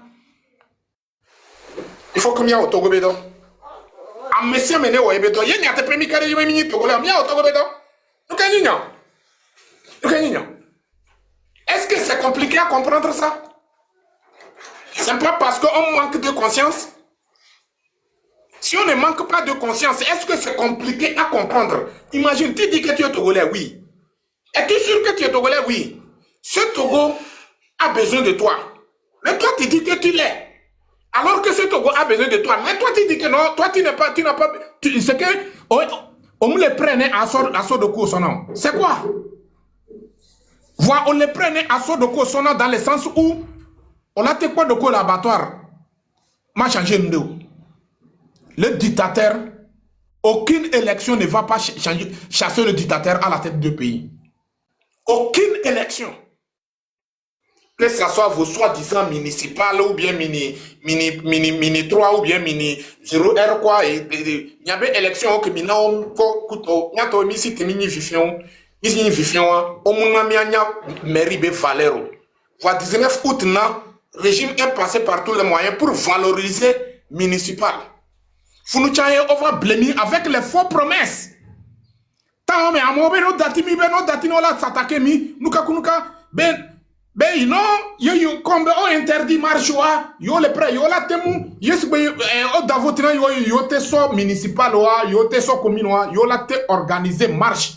Il faut combien au Togo bédon? Ah, monsieur mené au bédon, y a te permis carré yomi Togolais, n'y a au Togo bédon. Nous gagnons. Est-ce que c'est compliqué à comprendre ça? C'est pas parce qu'on manque de conscience. Si on ne manque pas de conscience, est-ce que c'est compliqué à comprendre? Imagine, tu dis que tu es Togolais, oui. Es-tu sûr que tu es Togolais, oui? Ce Togo a besoin de toi. Mais toi, tu dis que tu l'es. Alors que ce Togo a besoin de toi. Mais toi, tu dis que non, toi, tu n'as pas... C'est que... On me les prenait à saut de cours son nom. C'est quoi? Voilà, on les prenait à saut de cours son nom dans le sens où on a été quoi de collaboratoire. M'a changé de nous. Le dictateur, aucune élection ne va pas chasser le dictateur à la tête du pays. Aucune élection. Que ce soit vos soi-disant municipales ou bien mini 3 ou bien mini 0R quoi. Il y avait élection que mina on ko nya to mi si temi ni vifion au mon ami anya mairie be valero. Voilà 19 août na régime est passé par tous les moyens pour valoriser municipal. Founouchaye on va blâmer avec les faux promesses. Tant mais amobe no dati mi be no dati no la s'attaquer mi nuka ben non, yo comme on interdit marche yo le prêt yo la temu yes be o davotina yo te so municipal yo te so commune yo la te organiser marche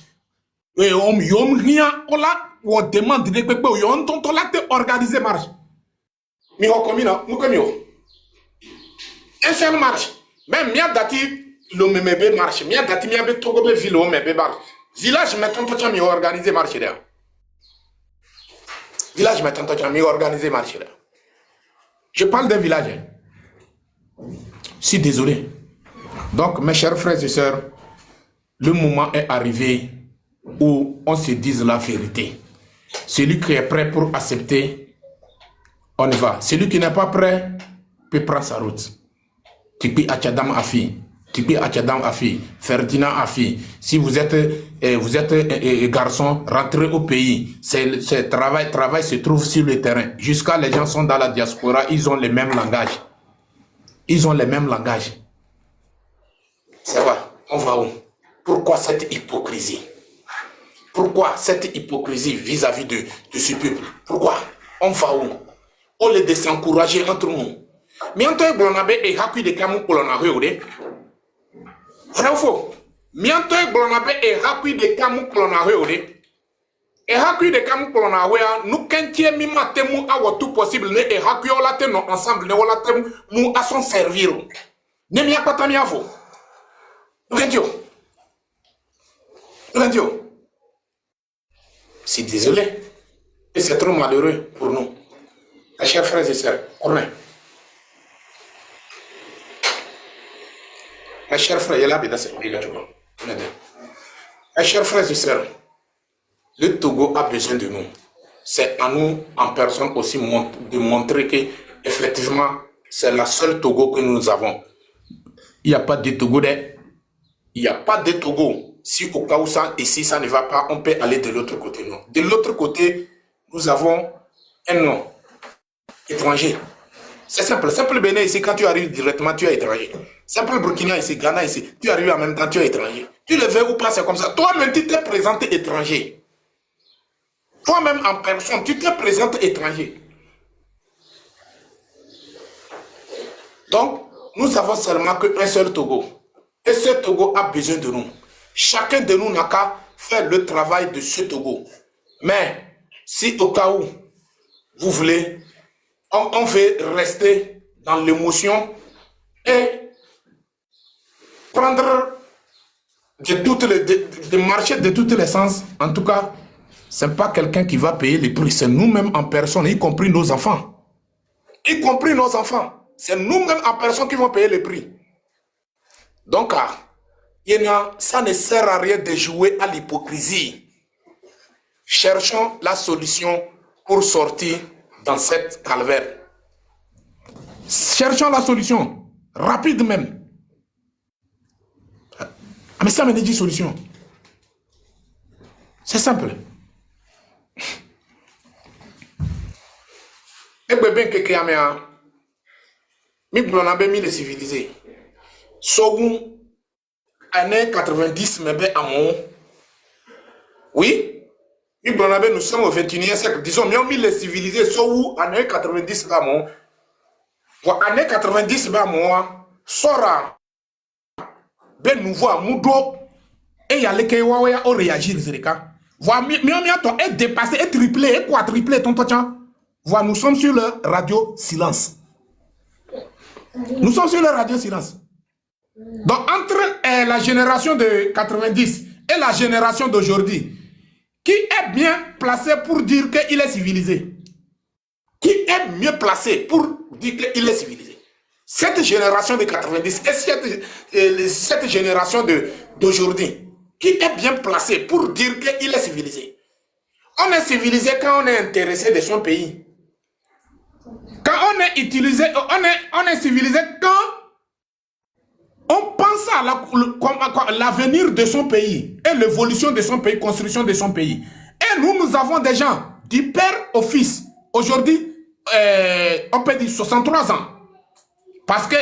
et yo rien on la on demande de pepe yo on tonto la te organiser marche mi ho commune nous comme yo un seul marche même mia dati le memebe marche mia dati mia be togo be ville o mebe marche village mettons to mi organiser marche là. Village maintenant, tu as mis organisé marché là. Je parle d'un village. Je suis désolé. Donc, mes chers frères et sœurs, le moment est arrivé où on se dise la vérité. Celui qui est prêt pour accepter, on y va. Celui qui n'est pas prêt peut prendre sa route. Tikpi Achadam Afi. Tikpi Achadam Afi. Ferdinand Afi. Si vous êtes garçon, rentrez au pays. C'est travail se trouve sur le terrain. Jusqu'à les gens sont dans la diaspora, ils ont le même langage. C'est vrai, on va où? Pourquoi cette hypocrisie? Pourquoi cette hypocrisie vis-à-vis de ce peuple? Pourquoi? On va où? On les désencourager entre nous. Mais on te et hakui de kamu polonare ode. Vrai ou faux? Mianto glonabe et hakui de kamu polonare ode. Et hakui de kamu polonare nous kentie mi matemu a tout possible ne et hakui o la te non ensemble ne o la te mu à son servir. Ne mi akata mi afo. Nous c'est désolé. Et c'est trop malheureux pour nous. Mes chers frères et sœurs, mes chers frères, mes chers frères et sœurs, le Togo a besoin de nous. c'est à nous, en personne aussi, de montrer que, effectivement, c'est la seule Togo que nous avons. Il n'y a pas de Togo, il n'y a pas de Togo. Si au cas où ça, ici, ça ne va pas, on peut aller de l'autre côté. Non. De l'autre côté, nous avons un nom étranger. C'est simple. Simple Bénin ici, quand tu arrives directement, tu es étranger. Simple Burkina ici, Ghana ici, tu arrives en même temps, tu es étranger. Tu le veux ou pas, c'est comme ça. Toi-même, tu t'es présenté étranger. Toi-même, en personne, tu t'es présenté étranger. Donc, nous avons seulement qu'un seul Togo. Et ce Togo a besoin de nous. Chacun de nous n'a qu'à faire le travail de ce Togo. Mais, si au cas où vous voulez, on veut rester dans l'émotion et prendre de marcher de tous les sens, en tout cas, ce n'est pas quelqu'un qui va payer les prix, c'est nous-mêmes en personne, y compris nos enfants. Y compris nos enfants. C'est nous-mêmes en personne qui vont payer les prix. Donc, ça ne sert à rien de jouer à l'hypocrisie. Cherchons la solution pour sortir dans cette calvaire. Cherchons la solution. Rapide même. Ah, mais ça me dit solution. C'est simple. Et bien que Kéamea, mi blonabé mi les civilisés. Sogun, année 90, mais ben amont. Oui, mi blonabé, nous sommes au 21e siècle. Disons, mais on mis les civilisés, Sogun, année 90, ben amont. Année 90, ben amont, Sora, ben nouveau, Moudo, et y a les Kéwaouya au réagir, Zerika. Voilà, mais est dépassé, est triplé, est quadruplé, tonton Tchan. Voilà, nous sommes sur le radio silence. Nous sommes sur le radio silence. Donc, entre la génération de 90 et la génération d'aujourd'hui, qui est bien placé pour dire qu'il est civilisé? Qui est mieux placé pour dire qu'il est civilisé? Cette génération de 90 et cette génération d'aujourd'hui, qui est bien placé pour dire qu'il est civilisé? On est civilisé quand on est intéressé de son pays. Quand on est utilisé, on est civilisé quand on pense à l'avenir de son pays et l'évolution de son pays, construction de son pays. Et nous avons des gens du père au fils. Aujourd'hui, on peut dire 63 ans. Parce que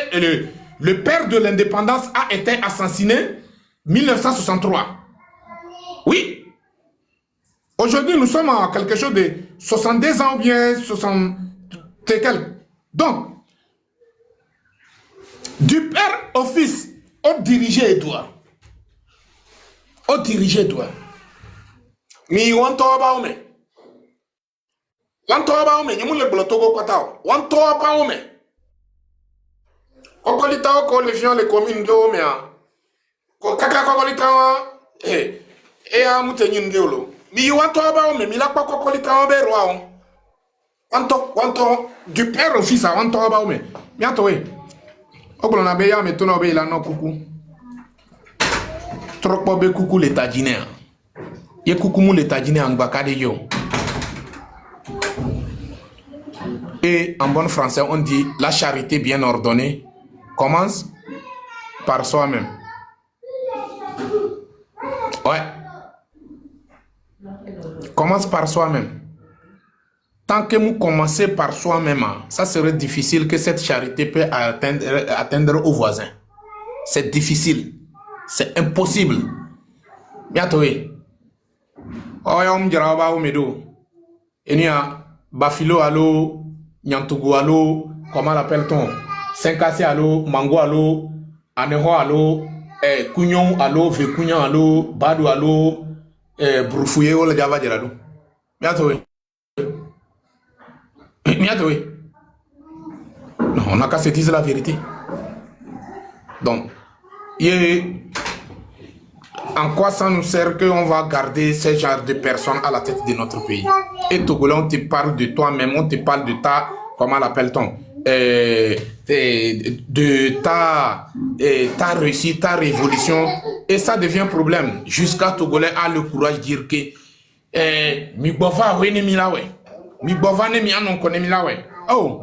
le père de l'indépendance a été assassiné en 1963. Oui. Aujourd'hui, nous sommes à quelque chose de 62 ans ou bien 60 et quelques. Donc, du père au fils, on dirigeait Edouard. On dirigeait Edouard. Mais on t'en ome. On t'en ome. Nous le blotogo kwatao. On t'en ome. Kokolita ko le fion le commune de Omea. Ko kaka kokolita e a mutenyin deolo. Mi on t'en ome. Mi la kokolita o be roi. Wanto du père au fils à wanto ome. Bientôt oui. Okolona be ya metona be la no kuku. Trop be kuku l'état guinéen. Ye kuku mu l'état guinéen ngba yo. Et en bon français, on dit la charité bien ordonnée commence par soi-même. Ouais. Commence par soi-même. Tant que vous commencez par soi-même, ça serait difficile que cette charité peut atteindre aux voisins. C'est difficile. C'est impossible. Bientôt. Oh, on dira ba medo. Enia Bafilo allo, Nyantougou allo, comment l'appelle-t-on? Saint-Cassé allo, Mango allo, Aneho allo, Kougnon allo, Vékougnan allo, Badou allo, Broufouye ou le Java Djelado. Bientôt. Bientôt. Non, on n'a qu'à se dire la vérité. Donc, en quoi ça nous sert qu'on va garder ce genre de personnes à la tête de notre pays? Et Togolais, on te parle de toi-même, on te parle de ta, comment l'appelle-t-on, de ta réussite, ta révolution, et ça devient problème. Jusqu'à Togolais a le courage de dire que mi bova we ne mi la we. Mi bova ne mi anon ko ne mi la we. Oh.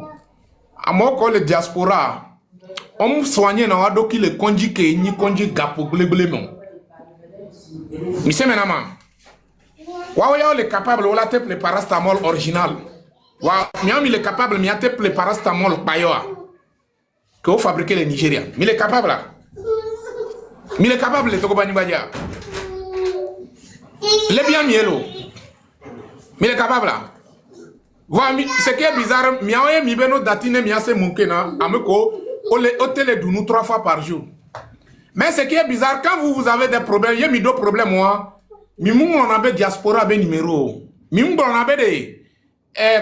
Amoko le diaspora. On soigne na wado ki le konji ke ni konji gapo ble mon. Mi se menama. Wa ya le capable wala te le parastamol original. Wa mi le capable mi ate le parastamol payoa. Que vous fabriquez les Nigériens. Mais il est capable là. Mais il est capable de Togo Bani Badia. Il est bien mielo. Mais il est capable là. Voilà, ce qui est bizarre, miaoye mi beno datine miase munkena ameko hôtel de nous 3 fois par jour. Mais ce qui est bizarre, quand vous avez des problèmes, il y a mis 2 problèmes moi. Mi mungo on avait diaspora be numéro. Mi mungo on avait des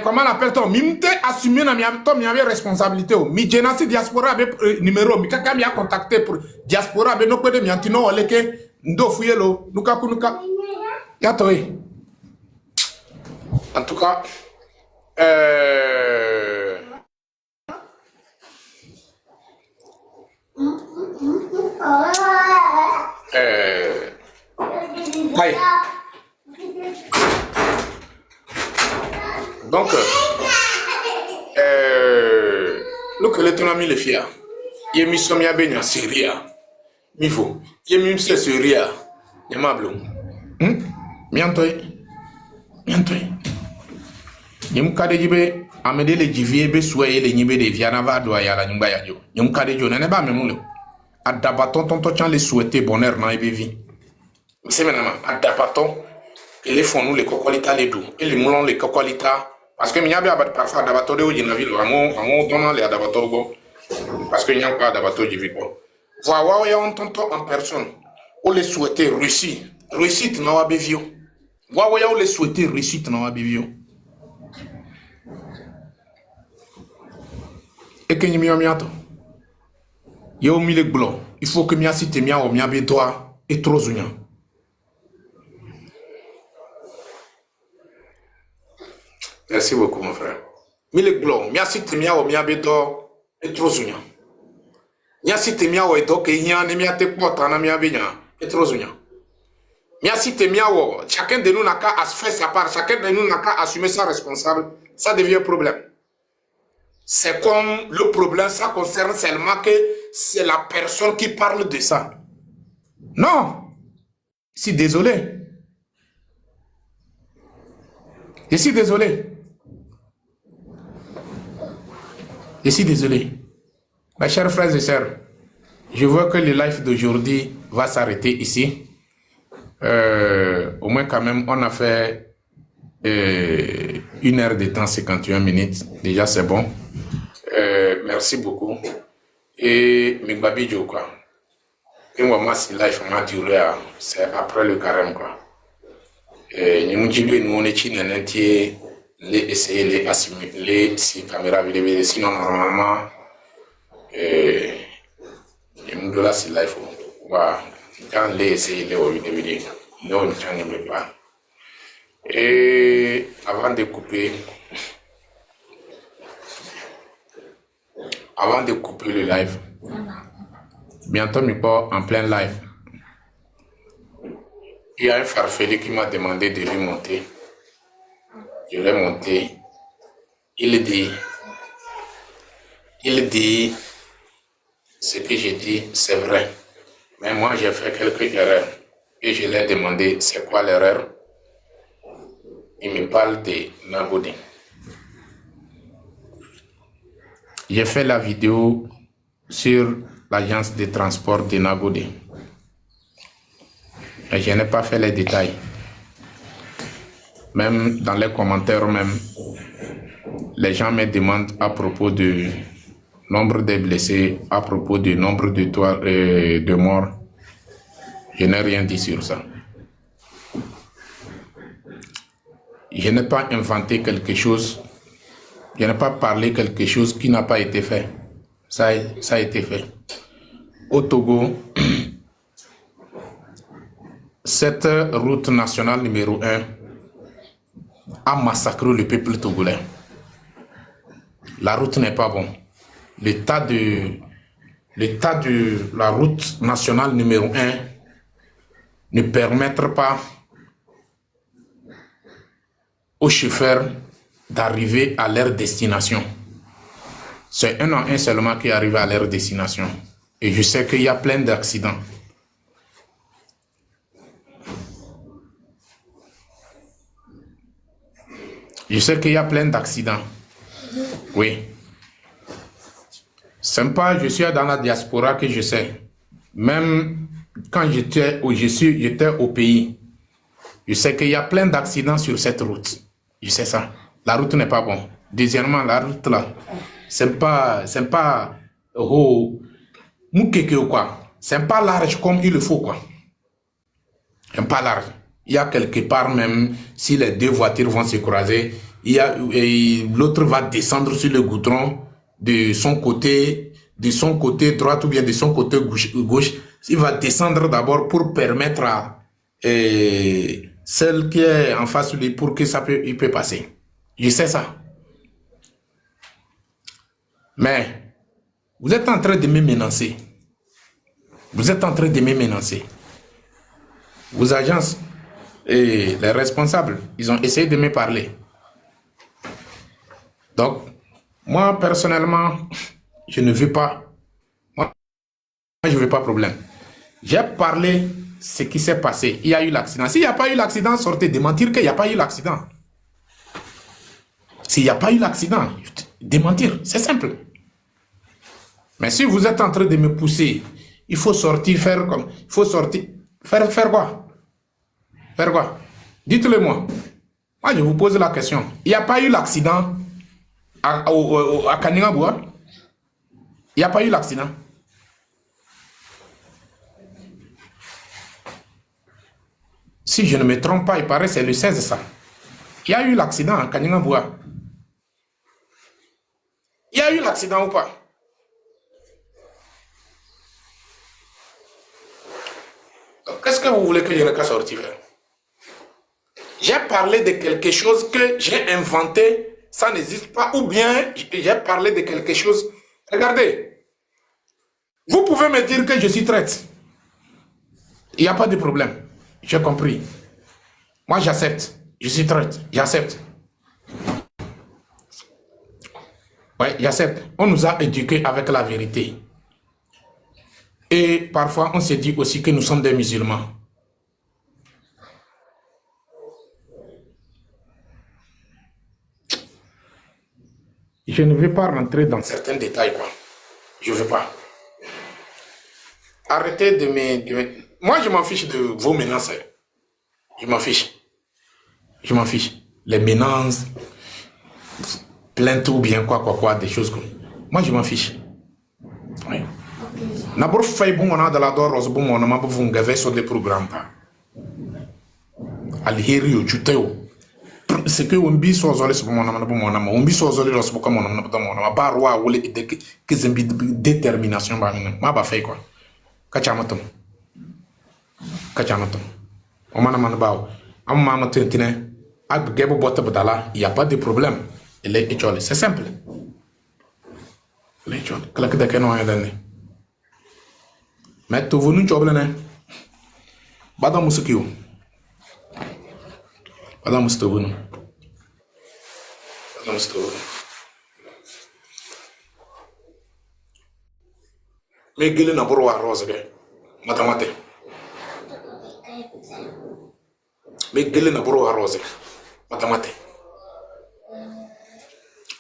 comment on appelle ça? Mi m'te assumé na mi avait responsabilité. Mi genasi diaspora be numéro. Mi kaka mi a contacté pour diaspora be no kwede mi antino oleke ndo fuyelo nuka kunuka. Ya toi. En tout cas Aïe. Donc, nous que les ami les fiers, il mis son mia benya Syria, mi faut, il mis se Syria, il m'a blou, miantoi, il me cadé jibe, amede le jivier be soye le nibe de vianava doa ya la nyumba ya jo, il me cadé jo nene ba memule, adabaton tonto chan le souhaiter bonheur na ebe vie, c'est maintenant adabaton. Et les fonds nous les cocolita les doux et les moulons les cocolita parce que il y a parfois d'abato de la ville on donne les adabato parce qu'il n'y a pas d'abato du vivant voilà on t'entend en personne on les souhaiter réussite dans la bévio voilà on les souhaiter réussite dans la bévio et que n'y a miato yo mi le blanc il faut que mia cité mia o mia bétoa et trop zounia. Merci beaucoup, mon frère. Mille gloire. Merci temia o mia beto et trop zunya. Merci temia o eto ke nya ne mia te pota na mia benya et trop zunya. Merci temia o chacun de nous n'a qu'à faire sa part, chacun de nous n'a qu'à assumer sa responsable, ça devient un problème. C'est comme le problème, ça concerne seulement que c'est la personne qui parle de ça. Non. Je suis désolé. Je suis désolé. Je suis désolé. Mes chers frères et sœurs, je vois que le live d'aujourd'hui va s'arrêter ici. Au moins quand même, on a fait 1 heure de temps, 51 minutes. Déjà, c'est bon. Merci beaucoup. Et Migbabi Djo, quoi. Et moi, si live m'a duré, c'est après le carême, quoi. Et nous, on est entier. Les essayer les assimiler si caméra vidéo sinon normalement me doit si live quand les essayer les vidéo non ne pas et avant de couper le live bientôt mi pas en plein live il y a un farfelu qui m'a demandé de lui monter. Je l'ai monté. Il dit, ce que j'ai dit, c'est vrai. Mais moi, j'ai fait quelques erreurs. Et je lui ai demandé, c'est quoi l'erreur? Il me parle de Nagodi. J'ai fait la vidéo sur l'agence de transport de Nagodi. Et je n'ai pas fait les détails. Même dans les commentaires, même, les gens me demandent à propos du nombre de blessés, à propos du nombre de morts. Je n'ai rien dit sur ça. Je n'ai pas inventé quelque chose, je n'ai pas parlé quelque chose qui n'a pas été fait. Ça a été fait. Au Togo, cette route nationale numéro 1 a massacré le peuple togolais. La route n'est pas bon. L'état de la route nationale numéro 1 ne permettra pas aux chauffeurs d'arriver à leur destination. C'est un en un seulement qui arrive à leur destination. Et je sais qu'il y a plein d'accidents. Je sais qu'il y a plein d'accidents. Oui. C'est pas, je suis dans la diaspora que je sais. Même quand j'étais au pays, je sais qu'il y a plein d'accidents sur cette route. Je sais ça. La route n'est pas bonne. Deuxièmement, la route là, c'est pas, moukeke ou quoi. C'est pas large comme il le faut, quoi. C'est pas large. Il y a quelque part même, si les deux voitures vont se croiser, l'autre va descendre sur le goudron de son côté droit ou bien de son côté gauche. Il va descendre d'abord pour permettre à celle qui est en face de lui pour que il peut passer. Je sais ça. Mais vous êtes en train de me menacer. Vous êtes en train de me menacer. Vos agences et les responsables, ils ont essayé de me parler. Donc, moi, personnellement, je ne veux pas. Moi, je ne veux pas problème. J'ai parlé ce qui s'est passé. Il y a eu l'accident. S'il n'y a pas eu l'accident, sortez démentir qu'il n'y a pas eu l'accident. S'il n'y a pas eu l'accident, démentir, c'est simple. Mais si vous êtes en train de me pousser, il faut sortir, faire comme... Il faut sortir... Faire quoi? Faire quoi? Dites-le moi. Moi, je vous pose la question. Il n'y a pas eu l'accident à Kaningabwa? Il n'y a pas eu l'accident. Si je ne me trompe pas, il paraît que c'est le 16 ça. Il y a eu l'accident à Kaningabwa. Il y a eu l'accident ou pas? Qu'est-ce que vous voulez que je ne casse sortir faire? J'ai parlé de quelque chose que j'ai inventé, ça n'existe pas, ou bien j'ai parlé de quelque chose. Regardez, vous pouvez me dire que je suis traite. Il n'y a pas de problème. J'ai compris. Moi, j'accepte. Je suis traite. J'accepte. Oui, j'accepte. On nous a éduqués avec la vérité. Et parfois, on se dit aussi que nous sommes des musulmans. Je ne vais pas rentrer dans certains détails, quoi. Je ne veux pas. Arrêtez de me... Moi, je m'en fiche de vos menaces. Je m'en fiche. Je m'en fiche. Les menaces, plaintes ou bien quoi, des choses comme... Moi, je m'en fiche. Oui. N'abord, fait bon, on a de la dor, bon, on a ma bouffe, on gavait sur des programmes. Alhério, tu t'es où? C'est que on bit sur les on bit sur les roches comme on a pas roi ou les détermination ma ba fait quoi kachamatom on m'a demandé bao am mama tentine ak gebo botta badala il y a pas de problème c'est simple les gens claque de canon ya dane mais tu venu job ne bada musikio Madame Stouboun. Madame Stouboun. Mais gueule n'a pas rose, madame. Mais gueule n'a pas rose, madame.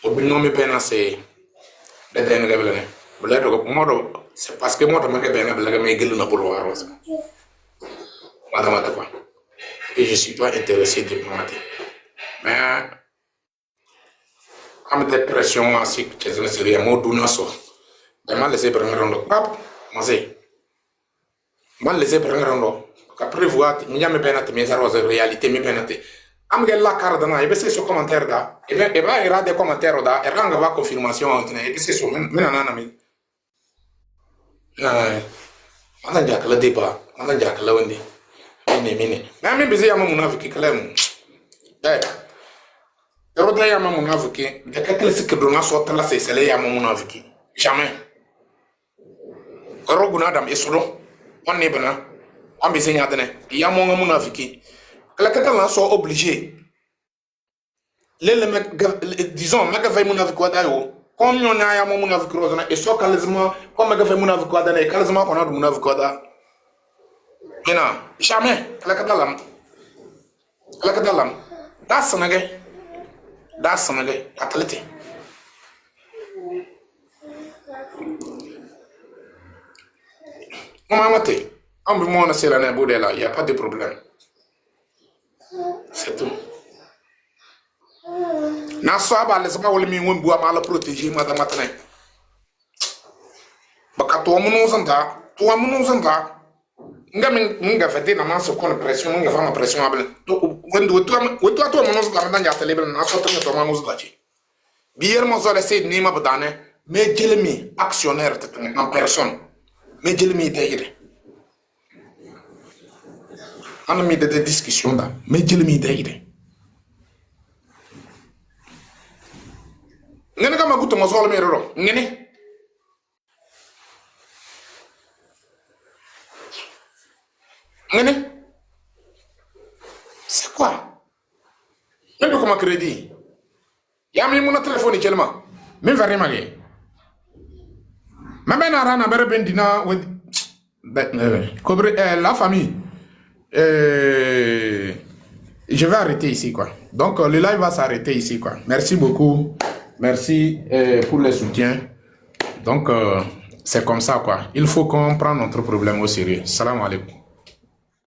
Au bout de mes peines, c'est le dernier gabelle. C'est parce que moi, je me gueule n'a pas rose. Madame, quoi. Et je ne suis pas intéressé de me mater. Mais, comme des pressions ainsi que je ne sais rien, moi, d'où ça. Je m'en laissé prendre un autre. Pap, moi, c'est. Je m'en laissé prendre un autre. Après, vous voyez, il y a mes peines, mes arroses, réalité, mes peines. Am gel la carte dans, et bien c'est ce commentaire là. Et bien, il y a des commentaires là, et quand on va confirmation, et bien c'est ce même nanami. On a déjà que le débat, on a déjà que le windi. Mine. Mais même si yama munafiki kalem. Roda yama munafiki, de kakele sikidona sota la sesele yama munafiki. Jamais. Roguna adam esolo. On n'est pas on besoin d'adne. Yama munafiki. Kala kakala so obligé. disons, je vais mon avis quoi d'ailleurs. Comme on a mon avis quoi et soit calmement, comme je vais mon avis quoi d'ailleurs, calmement qu'on a mon avis quoi d'ailleurs. Jamais, la kadalam. La kadalam. Das sanage, athlète. On peut m'en assurer la neige là, il n'y a pas de problème. C'est tout. Na soaba laisse pas wole mi won bois mal protéger madame matane. Baka to mun zanta. Nga fete na manso kon pression nga fama pression abel. To wendo to mun zanta dan ya tele na so tan to mun zanta. Bier mo zole sed ni ma badane me jelemi actionnaire en personne. Me jelemi deire. On a des discussions là, me jelemi deire. Ngene kama guto mazolo meroro ngene c'est quoi même comme crédit ya mi mon téléphone tellement même va remagé même na rana bere bendina cobre la famille je vais arrêter ici quoi donc le live va s'arrêter ici quoi merci beaucoup. Merci pour le soutien. Donc, c'est comme ça, quoi. Il faut qu'on prenne notre problème au sérieux. Salam alaikum.